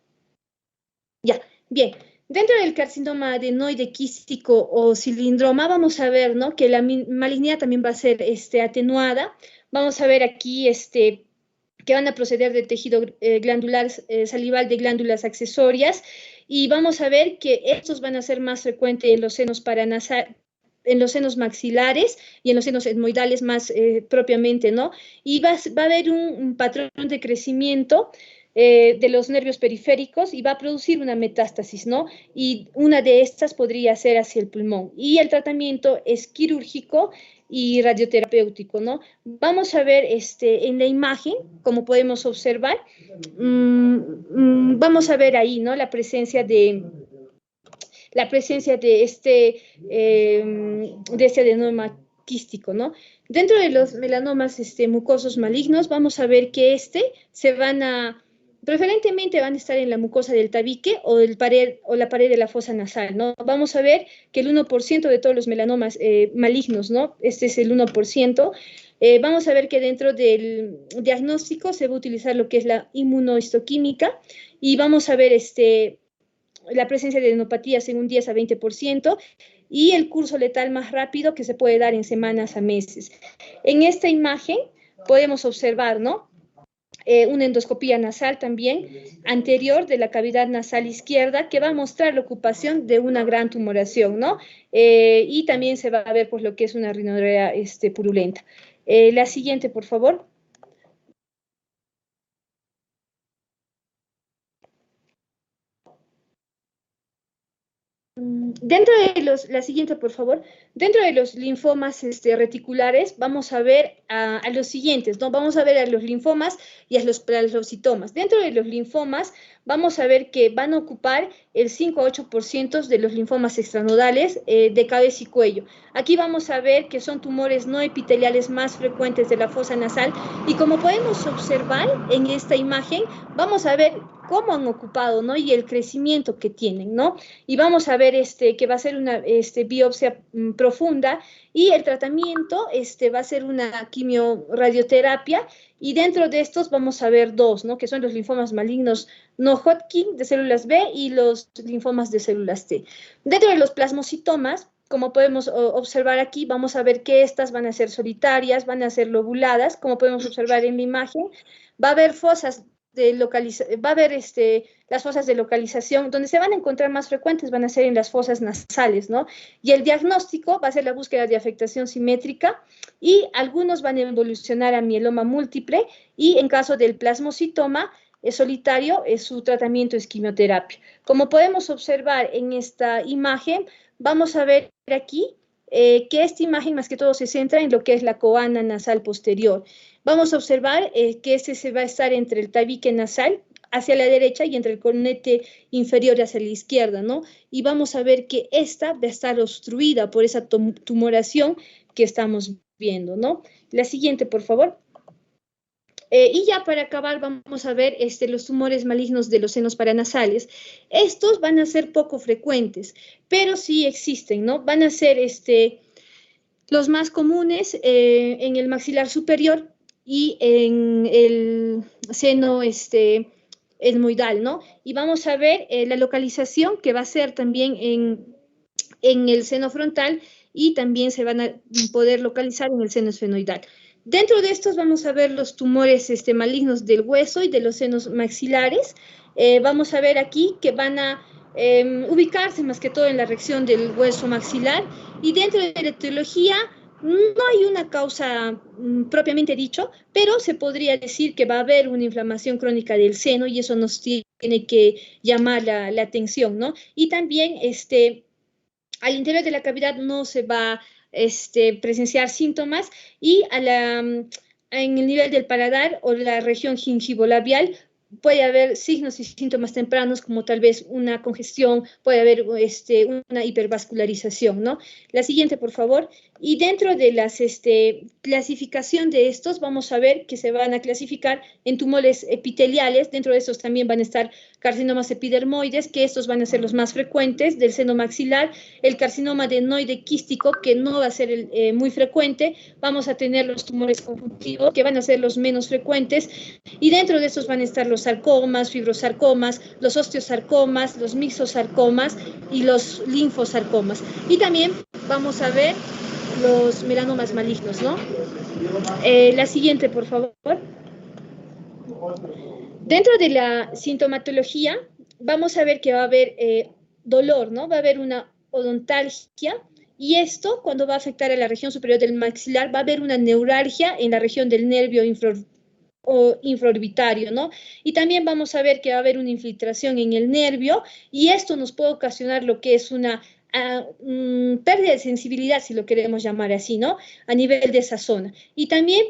Ya, bien. Dentro del carcinoma adenoide quístico o cilindroma, vamos a ver, ¿no? Que la malignidad también va a ser atenuada. Vamos a ver aquí que van a proceder de tejido glandular salival de glándulas accesorias, y vamos a ver que estos van a ser más frecuentes en los senos paranasales, en los senos maxilares y en los senos etmoidales más propiamente, ¿no? Y va a haber un patrón de crecimiento de los nervios periféricos y va a producir una metástasis, ¿no? Y una de estas podría ser hacia el pulmón. Y el tratamiento es quirúrgico y radioterapéutico, ¿no? Vamos a ver en la imagen, como podemos observar, vamos a ver ahí, ¿no? La presencia de este adenoma quístico, ¿no? Dentro de los melanomas mucosos malignos, vamos a ver que preferentemente van a estar en la mucosa del tabique o la pared de la fosa nasal, ¿no? Vamos a ver que el 1% de todos los melanomas malignos, ¿no? Este es el 1%. Vamos a ver que dentro del diagnóstico se va a utilizar lo que es la inmunohistoquímica, y vamos a ver la presencia de adenopatías en un 10 a 20%, y el curso letal más rápido que se puede dar en semanas a meses. En esta imagen podemos observar, ¿no? Una endoscopía nasal también anterior de la cavidad nasal izquierda, que va a mostrar la ocupación de una gran tumoración, ¿no? Y también se va a ver pues lo que es una rinorea purulenta. La siguiente, por favor. Dentro de la siguiente, por favor, dentro de los linfomas reticulares, vamos a ver a los siguientes, ¿no? Vamos a ver a los linfomas y a los plasmocitomas. Dentro de los linfomas, vamos a ver que van a ocupar el 5 a 8% de los linfomas extranodales de cabeza y cuello. Aquí vamos a ver que son tumores no epiteliales más frecuentes de la fosa nasal y como podemos observar en esta imagen, vamos a ver cómo han ocupado, ¿no? Y el crecimiento que tienen, ¿no? Y vamos a ver que va a ser una biopsia profunda y el tratamiento va a ser una quimioradioterapia y dentro de estos vamos a ver dos, ¿no? Que son los linfomas malignos no Hodgkin de células B y los linfomas de células T. Dentro de los plasmocitomas, como podemos observar aquí, vamos a ver que estas van a ser solitarias, van a ser lobuladas, como podemos observar en la imagen. Va a haber fosas las fosas de localización, donde se van a encontrar más frecuentes van a ser en las fosas nasales, ¿no? Y el diagnóstico va a ser la búsqueda de afectación simétrica y algunos van a evolucionar a mieloma múltiple y en caso del plasmocitoma solitario, su tratamiento es quimioterapia. Como podemos observar en esta imagen, vamos a ver aquí que esta imagen más que todo se centra en lo que es la coana nasal posterior. Vamos a observar que se va a estar entre el tabique nasal hacia la derecha y entre el cornete inferior hacia la izquierda, ¿no? Y vamos a ver que esta va a estar obstruida por esa tumoración que estamos viendo, ¿no? La siguiente, por favor. Y ya para acabar vamos a ver los tumores malignos de los senos paranasales. Estos van a ser poco frecuentes, pero sí existen, ¿no? Van a ser los más comunes en el maxilar superior y en el seno etmoidal, ¿no? Y vamos a ver la localización que va a ser también en el seno frontal y también se van a poder localizar en el seno esfenoidal. Dentro de estos vamos a ver los tumores malignos del hueso y de los senos maxilares. Vamos a ver aquí que van a ubicarse más que todo en la región del hueso maxilar y dentro de la etiología no hay una causa propiamente dicho, pero se podría decir que va a haber una inflamación crónica del seno y eso nos tiene que llamar la atención, ¿no? Y también al interior de la cavidad no se va a presenciar síntomas y en el nivel del paladar o la región gingivolabial puede haber signos y síntomas tempranos como tal vez una congestión, puede haber una hipervascularización, ¿no? La siguiente, por favor. Y dentro de la clasificación de estos, vamos a ver que se van a clasificar en tumores epiteliales. Dentro de estos también van a estar carcinomas epidermoides, que estos van a ser los más frecuentes del seno maxilar. El carcinoma adenoide quístico, que no va a ser muy frecuente. Vamos a tener los tumores conjuntivos, que van a ser los menos frecuentes. Y dentro de estos van a estar los sarcomas, fibrosarcomas, los osteosarcomas, los mixosarcomas y los linfosarcomas. Y también vamos a ver los melanomas malignos, ¿no? La siguiente, por favor. Dentro de la sintomatología, vamos a ver que va a haber dolor, ¿no? Va a haber una odontalgia y esto, cuando va a afectar a la región superior del maxilar, va a haber una neuralgia en la región del nervio infraorbitario, ¿no? Y también vamos a ver que va a haber una infiltración en el nervio y esto nos puede ocasionar lo que es una pérdida de sensibilidad, si lo queremos llamar así, ¿no? A nivel de esa zona. Y también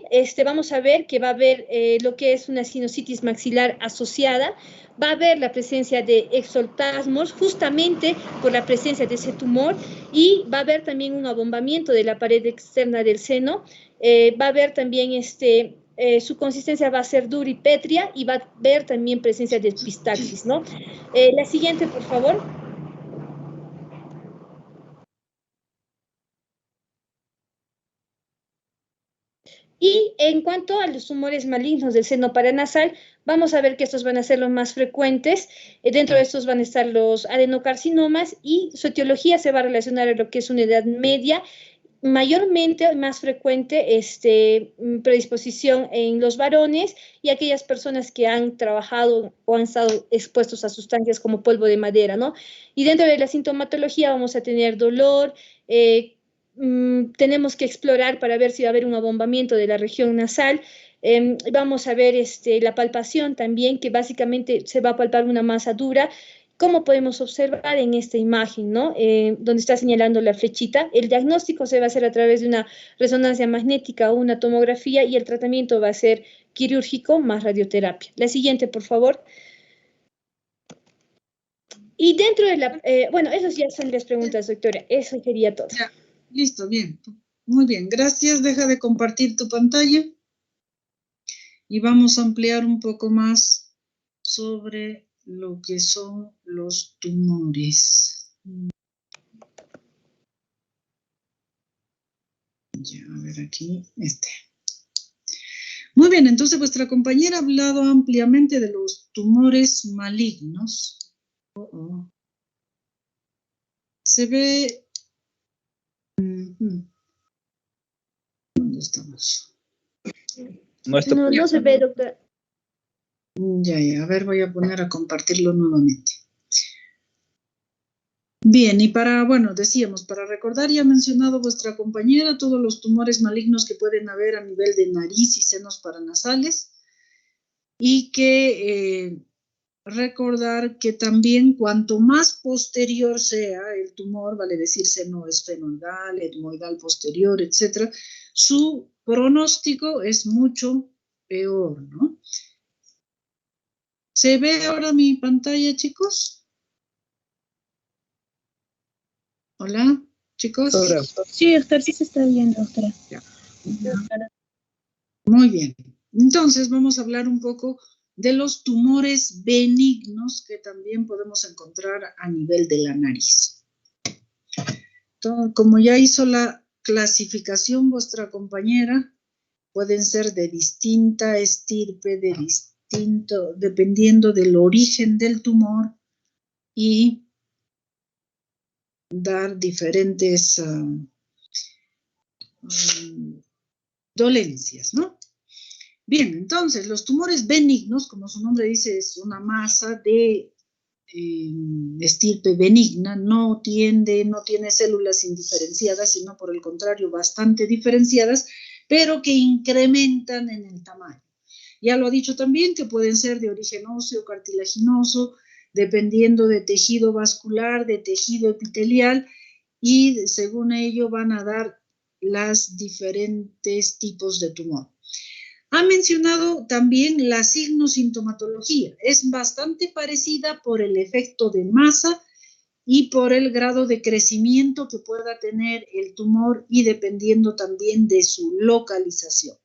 vamos a ver que va a haber lo que es una sinusitis maxilar asociada, va a haber la presencia de exoltasmos justamente por la presencia de ese tumor y va a haber también un abombamiento de la pared externa del seno, va a haber también su consistencia va a ser dura y pétrea y va a haber también presencia de epistaxis, ¿no? La siguiente, por favor. Y en cuanto a los tumores malignos del seno paranasal, vamos a ver que estos van a ser los más frecuentes. Dentro de estos van a estar los adenocarcinomas y su etiología se va a relacionar a lo que es una edad media, mayormente más frecuente predisposición en los varones y aquellas personas que han trabajado o han estado expuestos a sustancias como polvo de madera, ¿no? Y dentro de la sintomatología vamos a tener dolor, tenemos que explorar para ver si va a haber un abombamiento de la región nasal. Vamos a ver la palpación también, que básicamente se va a palpar una masa dura ¿Cómo podemos observar en esta imagen, ¿no? Donde está señalando la flechita? El diagnóstico se va a hacer a través de una resonancia magnética o una tomografía y el tratamiento va a ser quirúrgico más radioterapia. La siguiente, por favor. Y dentro de la... bueno, esas ya son las preguntas, doctora. Eso sería todo. Ya, listo, bien. Muy bien, gracias. Deja de compartir tu pantalla. Y vamos a ampliar un poco más sobre lo que son los tumores. Ya, a ver aquí, Muy bien, entonces vuestra compañera ha hablado ampliamente de los tumores malignos. Se ve... ¿Dónde estamos? No se ve, doctora. Ya, a ver, voy a poner a compartirlo nuevamente. Bien, y decíamos, para recordar, ya ha mencionado vuestra compañera todos los tumores malignos que pueden haber a nivel de nariz y senos paranasales, y que recordar que también cuanto más posterior sea el tumor, vale decir seno esfenoidal, etmoidal posterior, etcétera, su pronóstico es mucho peor, ¿no? ¿Se ve ahora mi pantalla, chicos? Hola, chicos. Sí, doctor, sí se está viendo, doctora. Ya. Muy bien. Entonces vamos a hablar un poco de los tumores benignos que también podemos encontrar a nivel de la nariz. Entonces, como ya hizo la clasificación vuestra compañera, pueden ser de distinta estirpe, dependiendo del origen del tumor y dar diferentes dolencias, ¿no? Bien, entonces, los tumores benignos, como su nombre dice, es una masa de estirpe benigna, no tiene células indiferenciadas, sino por el contrario, bastante diferenciadas, pero que incrementan en el tamaño. Ya lo ha dicho también que pueden ser de origen óseo, cartilaginoso, dependiendo de tejido vascular, de tejido epitelial, y según ello van a dar las diferentes tipos de tumor. Ha mencionado también la signosintomatología. Es bastante parecida por el efecto de masa y por el grado de crecimiento que pueda tener el tumor y dependiendo también de su localización.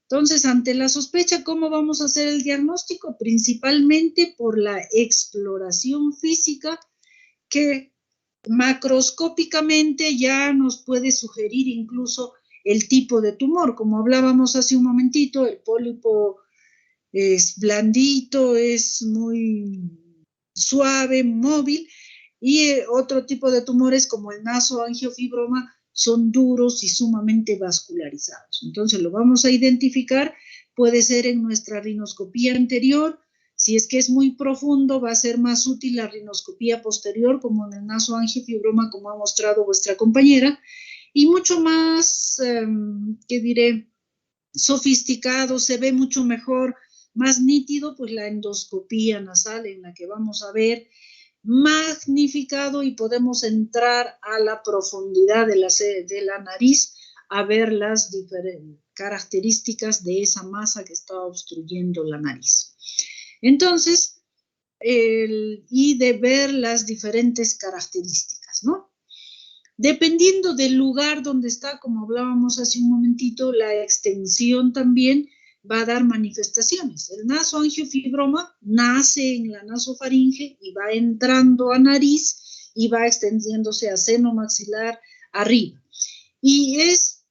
Entonces, ante la sospecha, ¿cómo vamos a hacer el diagnóstico? Principalmente por la exploración física que macroscópicamente ya nos puede sugerir incluso el tipo de tumor. Como hablábamos hace un momentito, el pólipo es blandito, es muy suave, móvil, y otro tipo de tumores como el nasoangiofibroma son duros y sumamente vascularizados. Entonces lo vamos a identificar, puede ser en nuestra rinoscopía anterior. Si es que es muy profundo, va a ser más útil la rinoscopía posterior, como en el nasoangiofibroma, como ha mostrado vuestra compañera, y mucho más, sofisticado, se ve mucho mejor, más nítido, pues la endoscopía nasal, en la que vamos a ver magnificado y podemos entrar a la profundidad de la nariz a ver las diferentes características de esa masa que está obstruyendo la nariz. Entonces, y de ver las diferentes características, ¿no? Dependiendo del lugar donde está, como hablábamos hace un momentito, la extensión también va a dar manifestaciones. El nasoangiofibroma nace en la nasofaringe y va entrando a nariz y va extendiéndose a seno maxilar arriba. Y es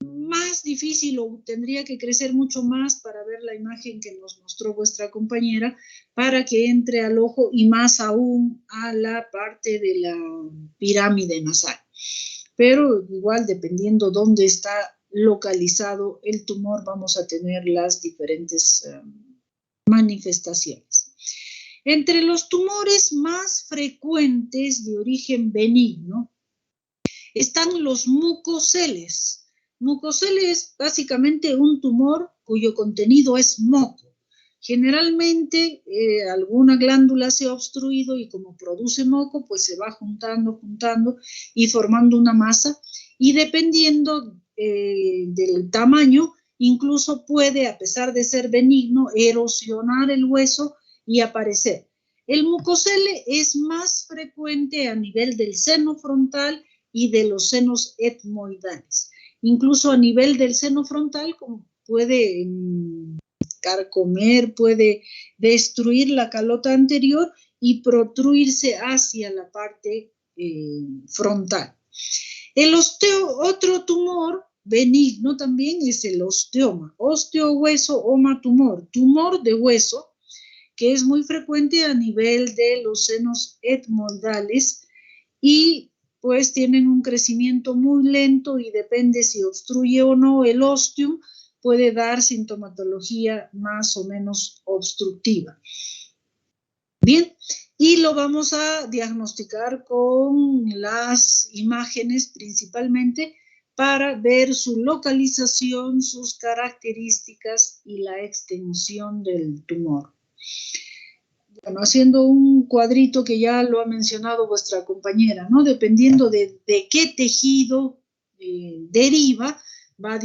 más difícil o tendría que crecer mucho más para ver la imagen que nos mostró vuestra compañera para que entre al ojo y más aún a la parte de la pirámide nasal. Pero igual dependiendo dónde está localizado el tumor vamos a tener las diferentes manifestaciones. Entre los tumores más frecuentes de origen benigno están los mucoceles. Mucocele es básicamente un tumor cuyo contenido es moco. Generalmente alguna glándula se ha obstruido y como produce moco, pues se va juntando y formando una masa, y dependiendo del tamaño, incluso puede, a pesar de ser benigno, erosionar el hueso y aparecer. El mucosele es más frecuente a nivel del seno frontal y de los senos etmoidales. Incluso a nivel del seno frontal, como puede carcomer, puede destruir la calota anterior y protruirse hacia la parte frontal. Otro tumor benigno también es el osteoma, osteohueso-oma tumor de hueso, que es muy frecuente a nivel de los senos etmoidales y pues tienen un crecimiento muy lento y depende si obstruye o no el ostium, puede dar sintomatología más o menos obstructiva. Bien, y lo vamos a diagnosticar con las imágenes principalmente para ver su localización, sus características y la extensión del tumor. Bueno, haciendo un cuadrito que ya lo ha mencionado vuestra compañera, ¿no? Dependiendo de qué tejido deriva, va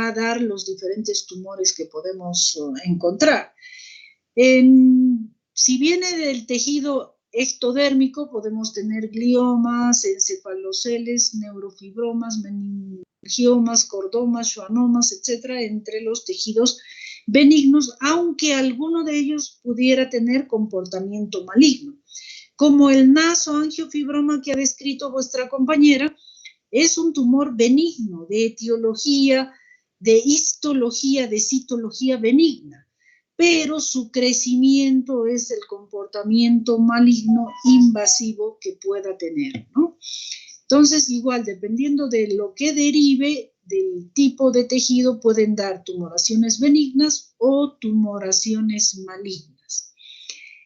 a dar los diferentes tumores que podemos encontrar. Si viene del tejido ectodérmico, podemos tener gliomas, encefaloceles, neurofibromas, meningiomas, cordomas, schwannomas, etcétera, entre los tejidos benignos, aunque alguno de ellos pudiera tener comportamiento maligno. Como el nasoangiofibroma que ha descrito vuestra compañera, es un tumor benigno de etiología, de histología, de citología benigna, pero su crecimiento es el comportamiento maligno invasivo que pueda tener, ¿no? Entonces, igual, dependiendo de lo que derive del tipo de tejido, pueden dar tumoraciones benignas o tumoraciones malignas.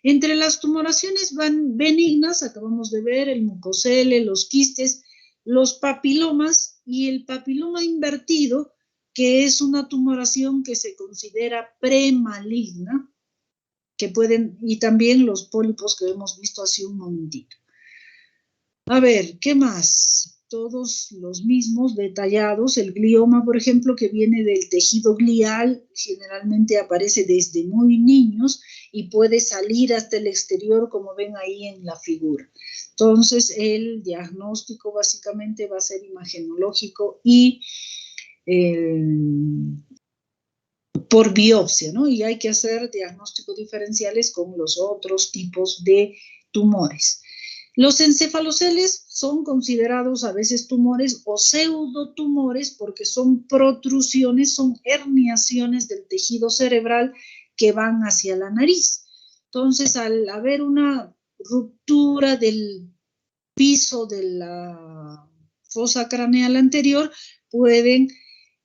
Entre las tumoraciones benignas, acabamos de ver el mucosele, los quistes, los papilomas y el papiloma invertido, que es una tumoración que se considera premaligna, y también los pólipos que hemos visto hace un momentito. A ver, ¿qué más? Todos los mismos detallados. El glioma, por ejemplo, que viene del tejido glial, generalmente aparece desde muy niños y puede salir hasta el exterior, como ven ahí en la figura. Entonces, el diagnóstico básicamente va a ser imagenológico y por biopsia, ¿no? Y hay que hacer diagnósticos diferenciales con los otros tipos de tumores. Los encefaloceles son considerados a veces tumores o pseudotumores porque son protrusiones, son herniaciones del tejido cerebral que van hacia la nariz. Entonces, al haber una ruptura del piso de la fosa craneal anterior, pueden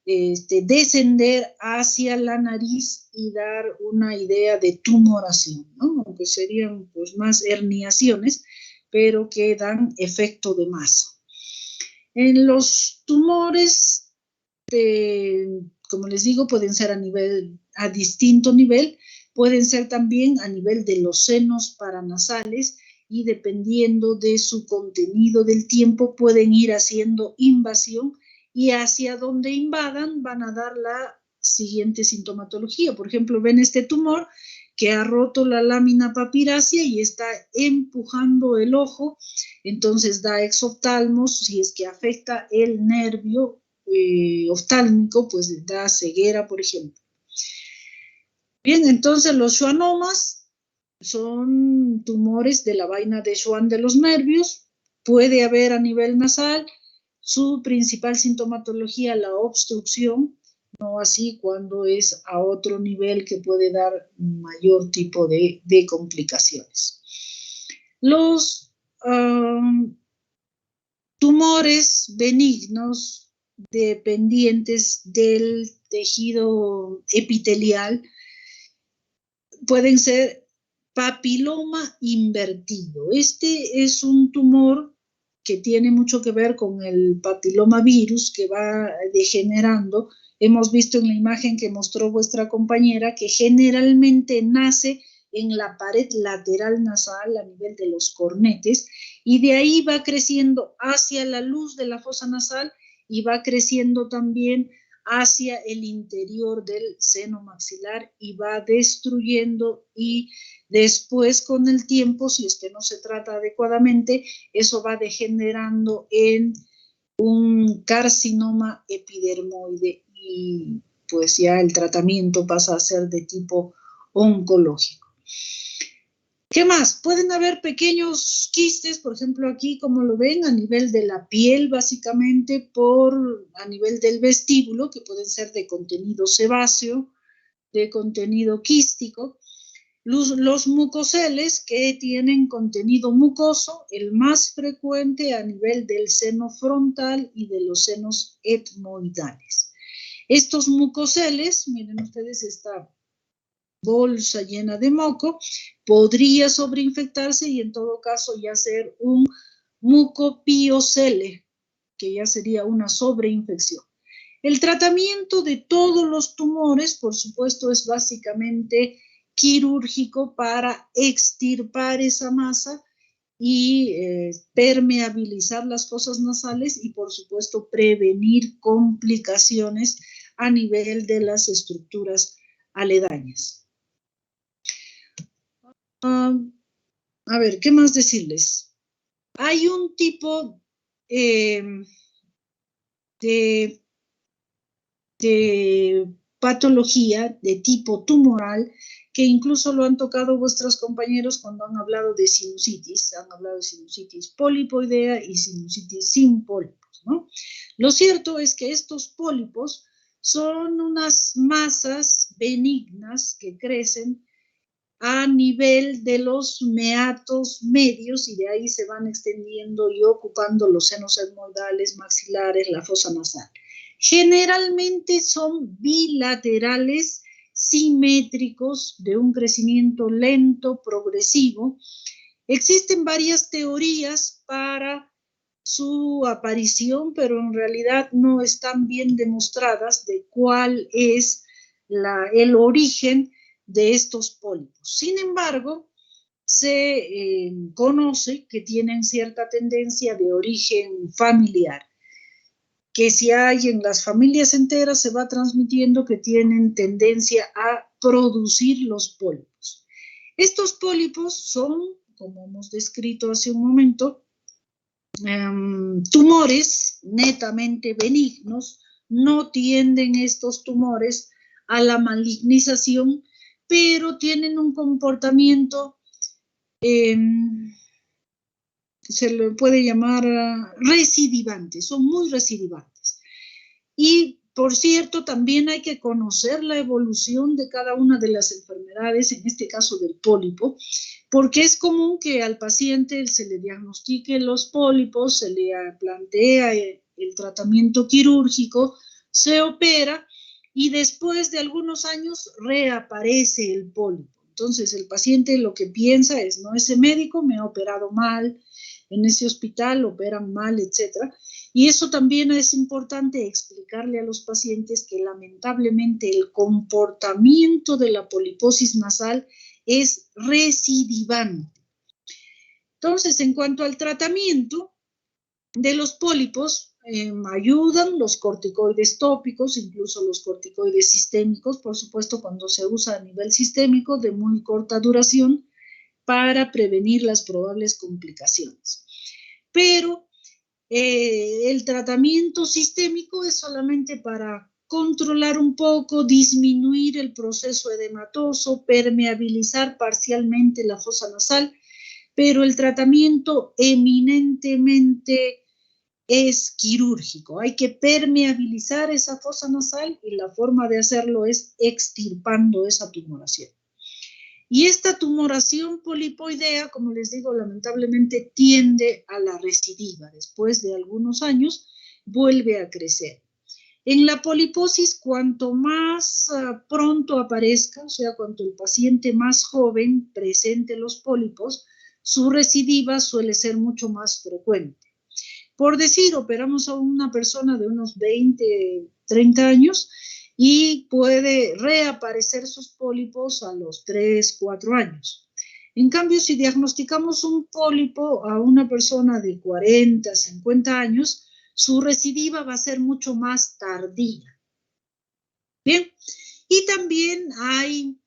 descender hacia la nariz y dar una idea de tumoración, ¿no? Aunque serían pues más herniaciones, pero que dan efecto de masa. En los tumores, como les digo, pueden ser a distinto nivel, pueden ser también a nivel de los senos paranasales y dependiendo de su contenido del tiempo pueden ir haciendo invasión y hacia donde invadan van a dar la siguiente sintomatología. Por ejemplo, ven este tumor que ha roto la lámina papirácea y está empujando el ojo, entonces da exoftalmos. Si es que afecta el nervio oftálmico, pues da ceguera, por ejemplo. Bien, entonces los schwannomas son tumores de la vaina de Schwann de los nervios, puede haber a nivel nasal, su principal sintomatología la obstrucción, no así cuando es a otro nivel que puede dar mayor tipo de complicaciones. Los tumores benignos dependientes del tejido epitelial pueden ser papiloma invertido. Este es un tumor que tiene mucho que ver con el papilomavirus que va degenerando. Hemos visto en la imagen que mostró vuestra compañera que generalmente nace en la pared lateral nasal a nivel de los cornetes y de ahí va creciendo hacia la luz de la fosa nasal y va creciendo también hacia el interior del seno maxilar y va destruyendo y después con el tiempo, si es que no se trata adecuadamente, eso va degenerando en un carcinoma epidermoide y pues ya el tratamiento pasa a ser de tipo oncológico. ¿Qué más? Pueden haber pequeños quistes, por ejemplo aquí como lo ven, a nivel de la piel básicamente, a nivel del vestíbulo, que pueden ser de contenido sebáceo, de contenido quístico. Los mucoceles que tienen contenido mucoso, el más frecuente a nivel del seno frontal y de los senos etmoidales. Estos mucoceles, miren ustedes esta bolsa llena de moco, podría sobreinfectarse y en todo caso ya ser un mucopiocele, que ya sería una sobreinfección. El tratamiento de todos los tumores, por supuesto, es básicamente quirúrgico para extirpar esa masa y permeabilizar las fosas nasales y, por supuesto, prevenir complicaciones a nivel de las estructuras aledañas. A ver, ¿qué más decirles? Hay un tipo de patología de tipo tumoral que incluso lo han tocado vuestros compañeros cuando han hablado de sinusitis. Han hablado de sinusitis polipoidea y sinusitis sin pólipos, ¿no? Lo cierto es que estos pólipos son unas masas benignas que crecen a nivel de los meatos medios y de ahí se van extendiendo y ocupando los senos etmoidales, maxilares, la fosa nasal. Generalmente son bilaterales, simétricos, de un crecimiento lento, progresivo. Existen varias teorías para su aparición, pero en realidad no están bien demostradas de cuál es el origen de estos pólipos. Sin embargo, se conoce que tienen cierta tendencia de origen familiar, que si hay en las familias enteras se va transmitiendo que tienen tendencia a producir los pólipos. Estos pólipos son, como hemos descrito hace un momento, tumores netamente benignos. No tienden estos tumores a la malignización, pero tienen un comportamiento, se le puede llamar recidivante, son muy recidivantes. Y, por cierto, también hay que conocer la evolución de cada una de las enfermedades, en este caso del pólipo, porque es común que al paciente se le diagnostique los pólipos, se le plantea el tratamiento quirúrgico, se opera, y después de algunos años reaparece el pólipo. Entonces el paciente lo que piensa es, no, ese médico me ha operado mal, en ese hospital operan mal, etc. Y eso también es importante explicarle a los pacientes que lamentablemente el comportamiento de la poliposis nasal es recidivante. Entonces, en cuanto al tratamiento de los pólipos, ayudan los corticoides tópicos, incluso los corticoides sistémicos, por supuesto cuando se usa a nivel sistémico de muy corta duración para prevenir las probables complicaciones. Pero el tratamiento sistémico es solamente para controlar un poco, disminuir el proceso edematoso, permeabilizar parcialmente la fosa nasal, pero el tratamiento eminentemente es quirúrgico. Hay que permeabilizar esa fosa nasal y la forma de hacerlo es extirpando esa tumoración. Y esta tumoración polipoidea, como les digo, lamentablemente tiende a la recidiva. Después de algunos años vuelve a crecer. En la poliposis, cuanto más pronto aparezca, o sea, cuanto el paciente más joven presente los pólipos, su recidiva suele ser mucho más frecuente. Por decir, operamos a una persona de unos 20, 30 años y puede reaparecer sus pólipos a los 3, 4 años. En cambio, si diagnosticamos un pólipo a una persona de 40, 50 años, su recidiva va a ser mucho más tardía. Bien, y también hay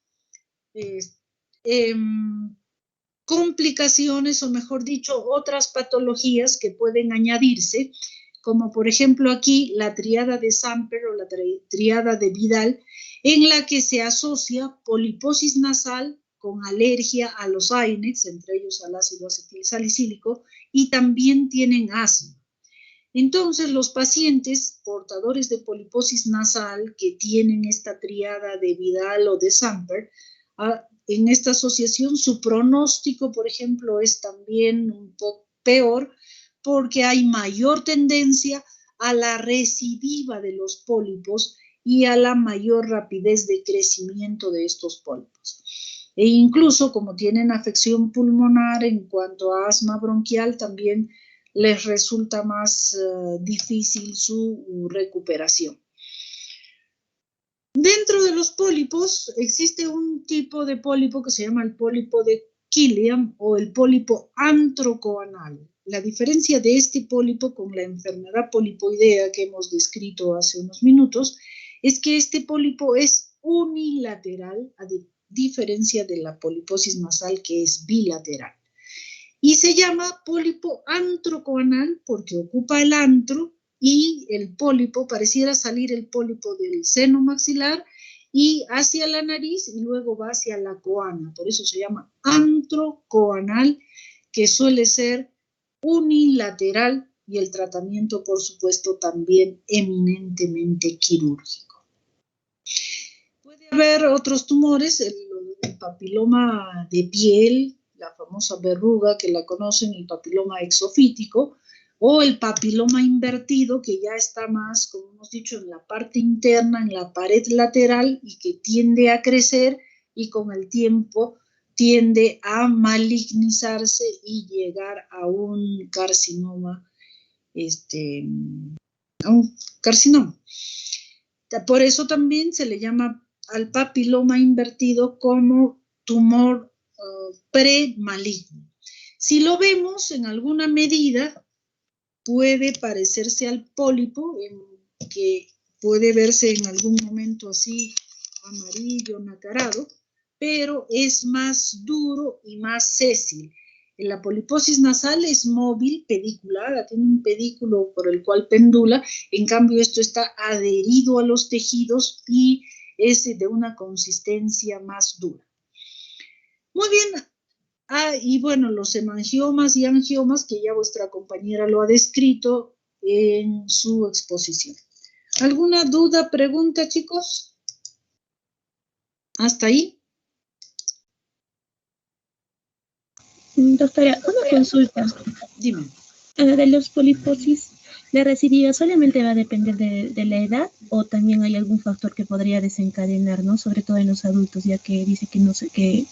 complicaciones, o mejor dicho, otras patologías que pueden añadirse, como por ejemplo aquí la triada de Samper o la triada de Vidal, en la que se asocia poliposis nasal con alergia a los AINEX, entre ellos al ácido acetilsalicílico, y también tienen asma. Entonces, los pacientes portadores de poliposis nasal que tienen esta triada de Vidal o de Samper, en esta asociación su pronóstico, por ejemplo, es también un poco peor porque hay mayor tendencia a la recidiva de los pólipos y a la mayor rapidez de crecimiento de estos pólipos. E incluso como tienen afección pulmonar en cuanto a asma bronquial, también les resulta más difícil su recuperación. Dentro de los pólipos existe un tipo de pólipo que se llama el pólipo de Killian o el pólipo antrocoanal. La diferencia de este pólipo con la enfermedad polipoidea que hemos descrito hace unos minutos es que este pólipo es unilateral, a diferencia de la poliposis nasal que es bilateral. Y se llama pólipo antrocoanal porque ocupa el antro y el pólipo, pareciera salir el pólipo del seno maxilar y hacia la nariz y luego va hacia la coana. Por eso se llama antrocoanal, que suele ser unilateral y el tratamiento, por supuesto, también eminentemente quirúrgico. Puede haber otros tumores, el papiloma de piel, la famosa verruga que la conocen, el papiloma exofítico, o el papiloma invertido, que ya está más, como hemos dicho, en la parte interna, en la pared lateral, y que tiende a crecer y con el tiempo tiende a malignizarse y llegar a un carcinoma, Por eso también se le llama al papiloma invertido como tumor premaligno. Si lo vemos en alguna medida, puede parecerse al pólipo, que puede verse en algún momento así amarillo, nacarado, pero es más duro y más sésil. La poliposis nasal es móvil, pediculada, tiene un pedículo por el cual pendula, en cambio esto está adherido a los tejidos y es de una consistencia más dura. Muy bien. Y bueno, los hemangiomas y angiomas, que ya vuestra compañera lo ha descrito en su exposición. ¿Alguna duda, pregunta, chicos? ¿Hasta ahí? Doctora, una consulta. Dime. De los poliposis, ¿la recidiva solamente va a depender de la edad o también hay algún factor que podría desencadenar, ¿no? Sobre todo en los adultos, ya que dice que no sé, que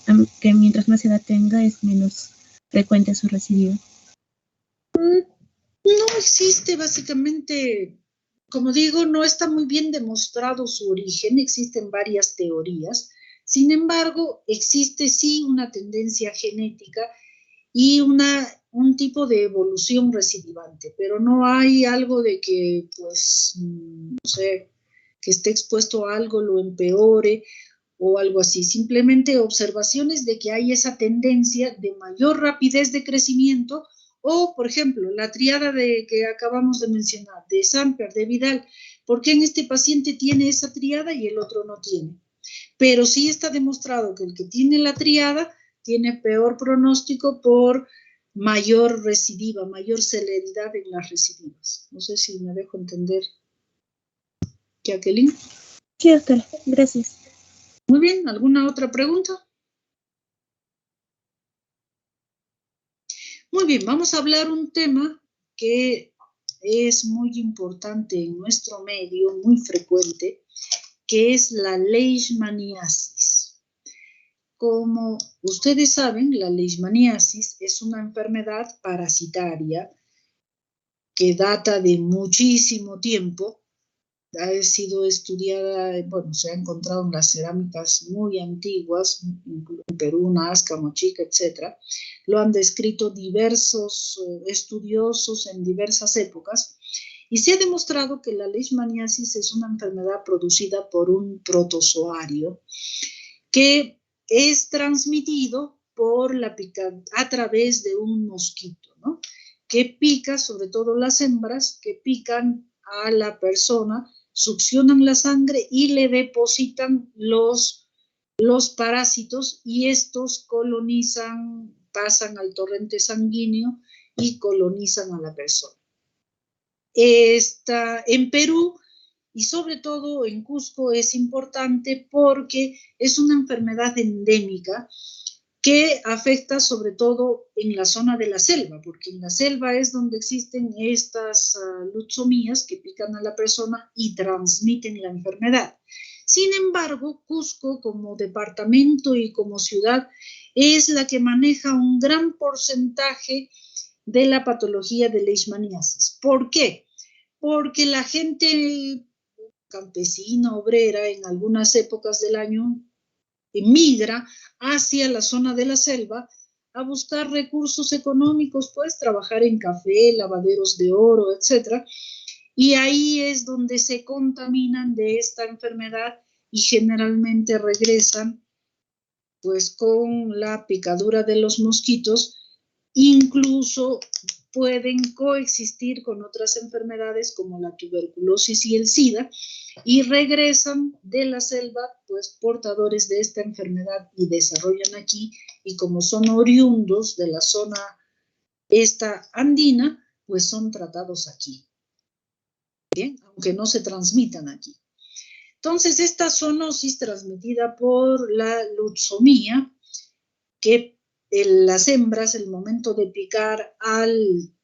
mientras más edad tenga es menos frecuente su recidiva? No existe básicamente, como digo, no está muy bien demostrado su origen, existen varias teorías. Sin embargo, existe sí una tendencia genética y un tipo de evolución recidivante, pero no hay algo de que, pues, no sé, que esté expuesto a algo, lo empeore o algo así. Simplemente observaciones de que hay esa tendencia de mayor rapidez de crecimiento o, por ejemplo, la triada que acabamos de mencionar, de Samper, de Vidal. ¿Por qué en este paciente tiene esa triada y el otro no tiene? Pero sí está demostrado que el que tiene la triada tiene peor pronóstico por mayor recidiva, mayor celeridad en las recidivas. No sé si me dejo entender, Jacqueline. Sí, doctora, gracias. Muy bien, ¿alguna otra pregunta? Muy bien, vamos a hablar un tema que es muy importante en nuestro medio, muy frecuente, que es la leishmaniasis. Como ustedes saben, la leishmaniasis es una enfermedad parasitaria que data de muchísimo tiempo. Ha sido estudiada, bueno, se ha encontrado en las cerámicas muy antiguas, en Perú, Nazca, Mochica, etc. Lo han descrito diversos estudiosos en diversas épocas, y se ha demostrado que la leishmaniasis es una enfermedad producida por un protozoario que es transmitido por a través de un mosquito, ¿no? Que pica, sobre todo las hembras, que pican a la persona, succionan la sangre y le depositan los parásitos, y estos colonizan, pasan al torrente sanguíneo y colonizan a la persona. En Perú y sobre todo en Cusco es importante porque es una enfermedad endémica que afecta sobre todo en la zona de la selva, porque en la selva es donde existen estas lutsomías que pican a la persona y transmiten la enfermedad. Sin embargo, Cusco como departamento y como ciudad es la que maneja un gran porcentaje de la patología de leishmaniasis. ¿Por qué? Porque la gente campesina, obrera, en algunas épocas del año migra hacia la zona de la selva a buscar recursos económicos, pues trabajar en café, lavaderos de oro, etc. Y ahí es donde se contaminan de esta enfermedad y generalmente regresan pues con la picadura de los mosquitos. Incluso pueden coexistir con otras enfermedades como la tuberculosis y el SIDA, y regresan de la selva pues portadores de esta enfermedad y desarrollan aquí, y como son oriundos de la zona esta andina, pues son tratados aquí, ¿bien? Aunque no se transmitan aquí. Entonces, esta zoonosis transmitida por la lutsomía, que las hembras, el momento de picar al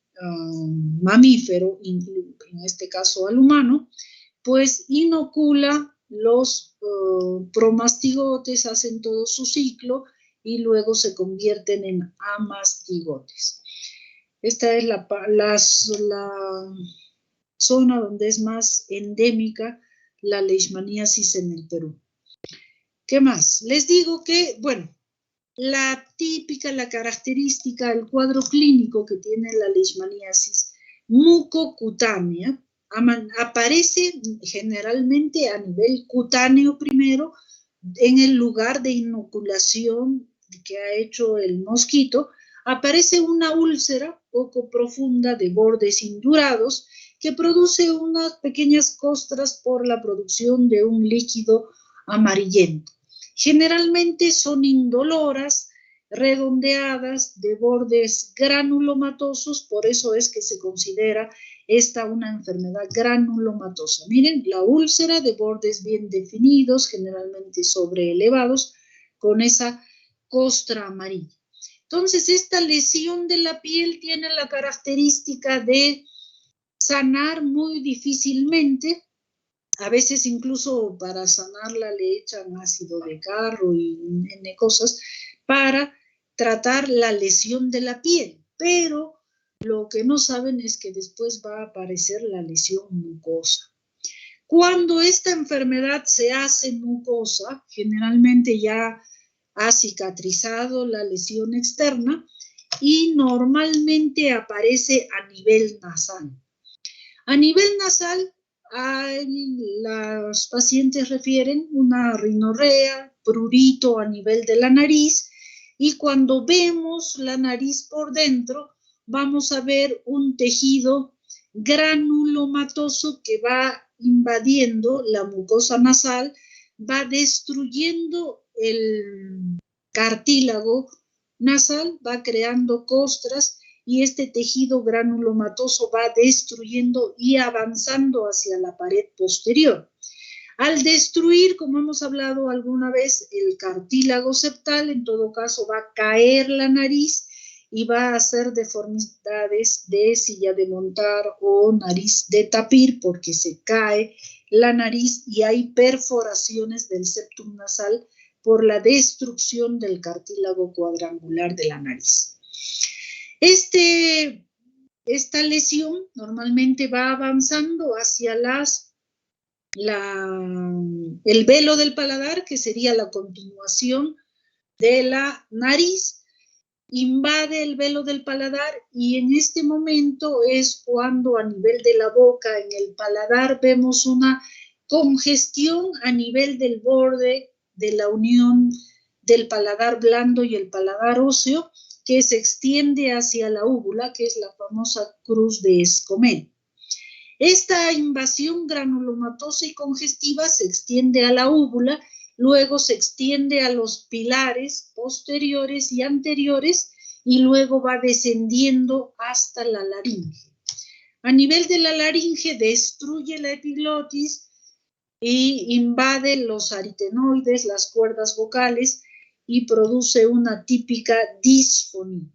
mamífero, en este caso al humano, pues inocula los promastigotes, hacen todo su ciclo y luego se convierten en amastigotes. Esta es la zona donde es más endémica la leishmaniasis en el Perú. ¿Qué más? Les digo que, bueno, la típica, la característica, el cuadro clínico que tiene la leishmaniasis mucocutánea aparece generalmente a nivel cutáneo primero, en el lugar de inoculación que ha hecho el mosquito. Aparece una úlcera poco profunda de bordes indurados que produce unas pequeñas costras por la producción de un líquido amarillento. Generalmente son indoloras, redondeadas, de bordes granulomatosos, por eso es que se considera esta una enfermedad granulomatosa. Miren, la úlcera de bordes bien definidos, generalmente sobreelevados, con esa costra amarilla. Entonces, esta lesión de la piel tiene la característica de sanar muy difícilmente. A veces incluso para sanarla le echan ácido de carro y N cosas para tratar la lesión de la piel, pero lo que no saben es que después va a aparecer la lesión mucosa. Cuando esta enfermedad se hace mucosa, generalmente ya ha cicatrizado la lesión externa y normalmente aparece a nivel nasal. A nivel nasal, los pacientes refieren una rinorrea, prurito a nivel de la nariz, y cuando vemos la nariz por dentro, vamos a ver un tejido granulomatoso que va invadiendo la mucosa nasal, va destruyendo el cartílago nasal, va creando costras, y este tejido granulomatoso va destruyendo y avanzando hacia la pared posterior. Al destruir, como hemos hablado alguna vez, el cartílago septal, en todo caso va a caer la nariz y va a hacer deformidades de silla de montar o nariz de tapir, porque se cae la nariz y hay perforaciones del septum nasal por la destrucción del cartílago cuadrangular de la nariz. Este esta lesión normalmente va avanzando hacia el velo del paladar, que sería la continuación de la nariz, invade el velo del paladar y en este momento es cuando a nivel de la boca, en el paladar, vemos una congestión a nivel del borde de la unión del paladar blando y el paladar óseo, que se extiende hacia la úvula, que es la famosa cruz de Escomel. Esta invasión granulomatosa y congestiva se extiende a la úvula, luego se extiende a los pilares posteriores y anteriores y luego va descendiendo hasta la laringe. A nivel de la laringe destruye la epiglotis y invade los aritenoides, las cuerdas vocales, y produce una típica disfonía.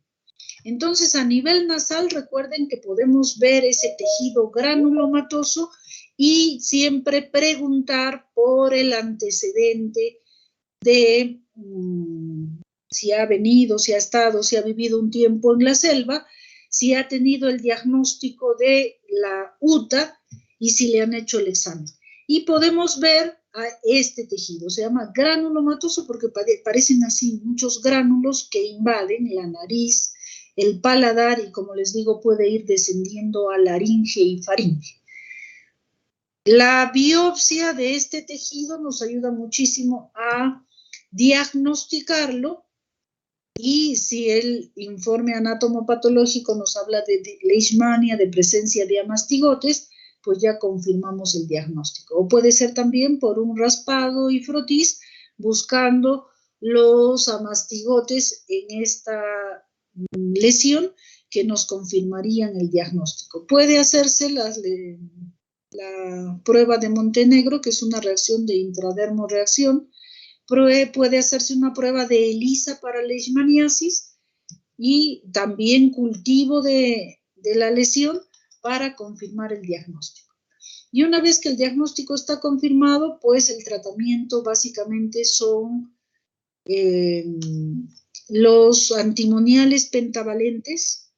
Entonces, a nivel nasal, recuerden que podemos ver ese tejido granulomatoso y siempre preguntar por el antecedente de si ha venido, si ha estado, si ha vivido un tiempo en la selva, si ha tenido el diagnóstico de la UTA y si le han hecho el examen. Y podemos ver a este tejido, se llama granulomatoso porque parecen así muchos gránulos que invaden la nariz, el paladar y, como les digo, puede ir descendiendo a laringe y faringe. La biopsia de este tejido nos ayuda muchísimo a diagnosticarlo y si el informe anatomopatológico nos habla de leishmania, de presencia de amastigotes, pues ya confirmamos el diagnóstico. O puede ser también por un raspado y frotis buscando los amastigotes en esta lesión que nos confirmarían el diagnóstico. Puede hacerse la prueba de Montenegro, que es una reacción de intradermoreacción. Puede hacerse una prueba de ELISA para leishmaniasis y también cultivo de la lesión para confirmar el diagnóstico. Y una vez que el diagnóstico está confirmado, pues el tratamiento básicamente son los antimoniales pentavalentes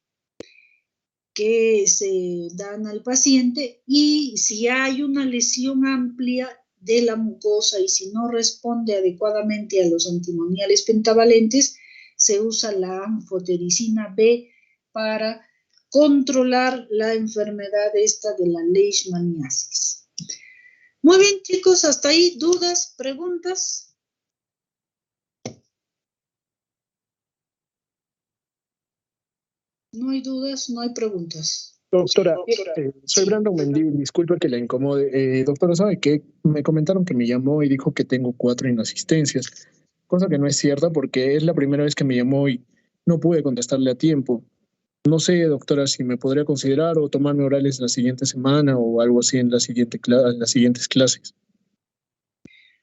que se dan al paciente y si hay una lesión amplia de la mucosa y si no responde adecuadamente a los antimoniales pentavalentes, se usa la anfotericina B para controlar la enfermedad esta de la leishmaniasis. Muy bien, chicos, hasta ahí, ¿dudas, preguntas? No hay dudas, no hay preguntas. Doctora, soy Brandon Mendívil, disculpe que la incomode. Doctora, ¿sabe qué? Me comentaron que me llamó y dijo que tengo 4 inasistencias, cosa que no es cierta porque es la primera vez que me llamó y no pude contestarle a tiempo. No sé, doctora, si me podría considerar o tomarme orales la siguiente semana o algo así en las siguientes clases.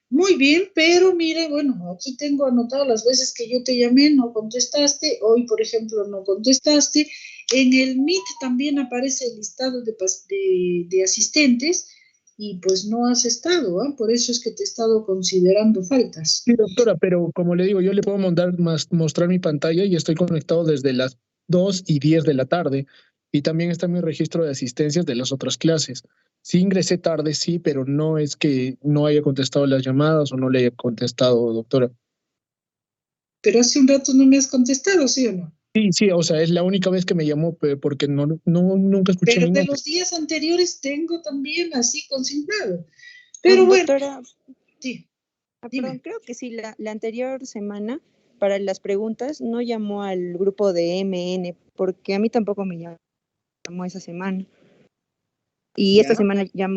Muy bien, pero mire, bueno, aquí tengo anotado las veces que yo te llamé, no contestaste, hoy, por ejemplo, no contestaste. En el Meet también aparece el listado de asistentes y pues no has estado, ¿eh? Por eso es que te he estado considerando faltas. Sí, doctora, pero como le digo, yo le puedo mostrar mi pantalla y estoy conectado desde las 2:10 de la tarde y también está mi registro de asistencias de las otras clases. Sí ingresé tarde, sí, pero no es que no haya contestado las llamadas o no le haya contestado, doctora. Pero hace un rato no me has contestado, ¿sí o no? Sí, o sea, es la única vez que me llamó porque nunca escuché pero mi de nombre. los días anteriores tengo también así consignado. Pero bueno, doctora, sí, perdón, creo que sí, la anterior semana para las preguntas no llamó al grupo de MN, porque a mí tampoco me llamó esa semana. Y esta semana llamó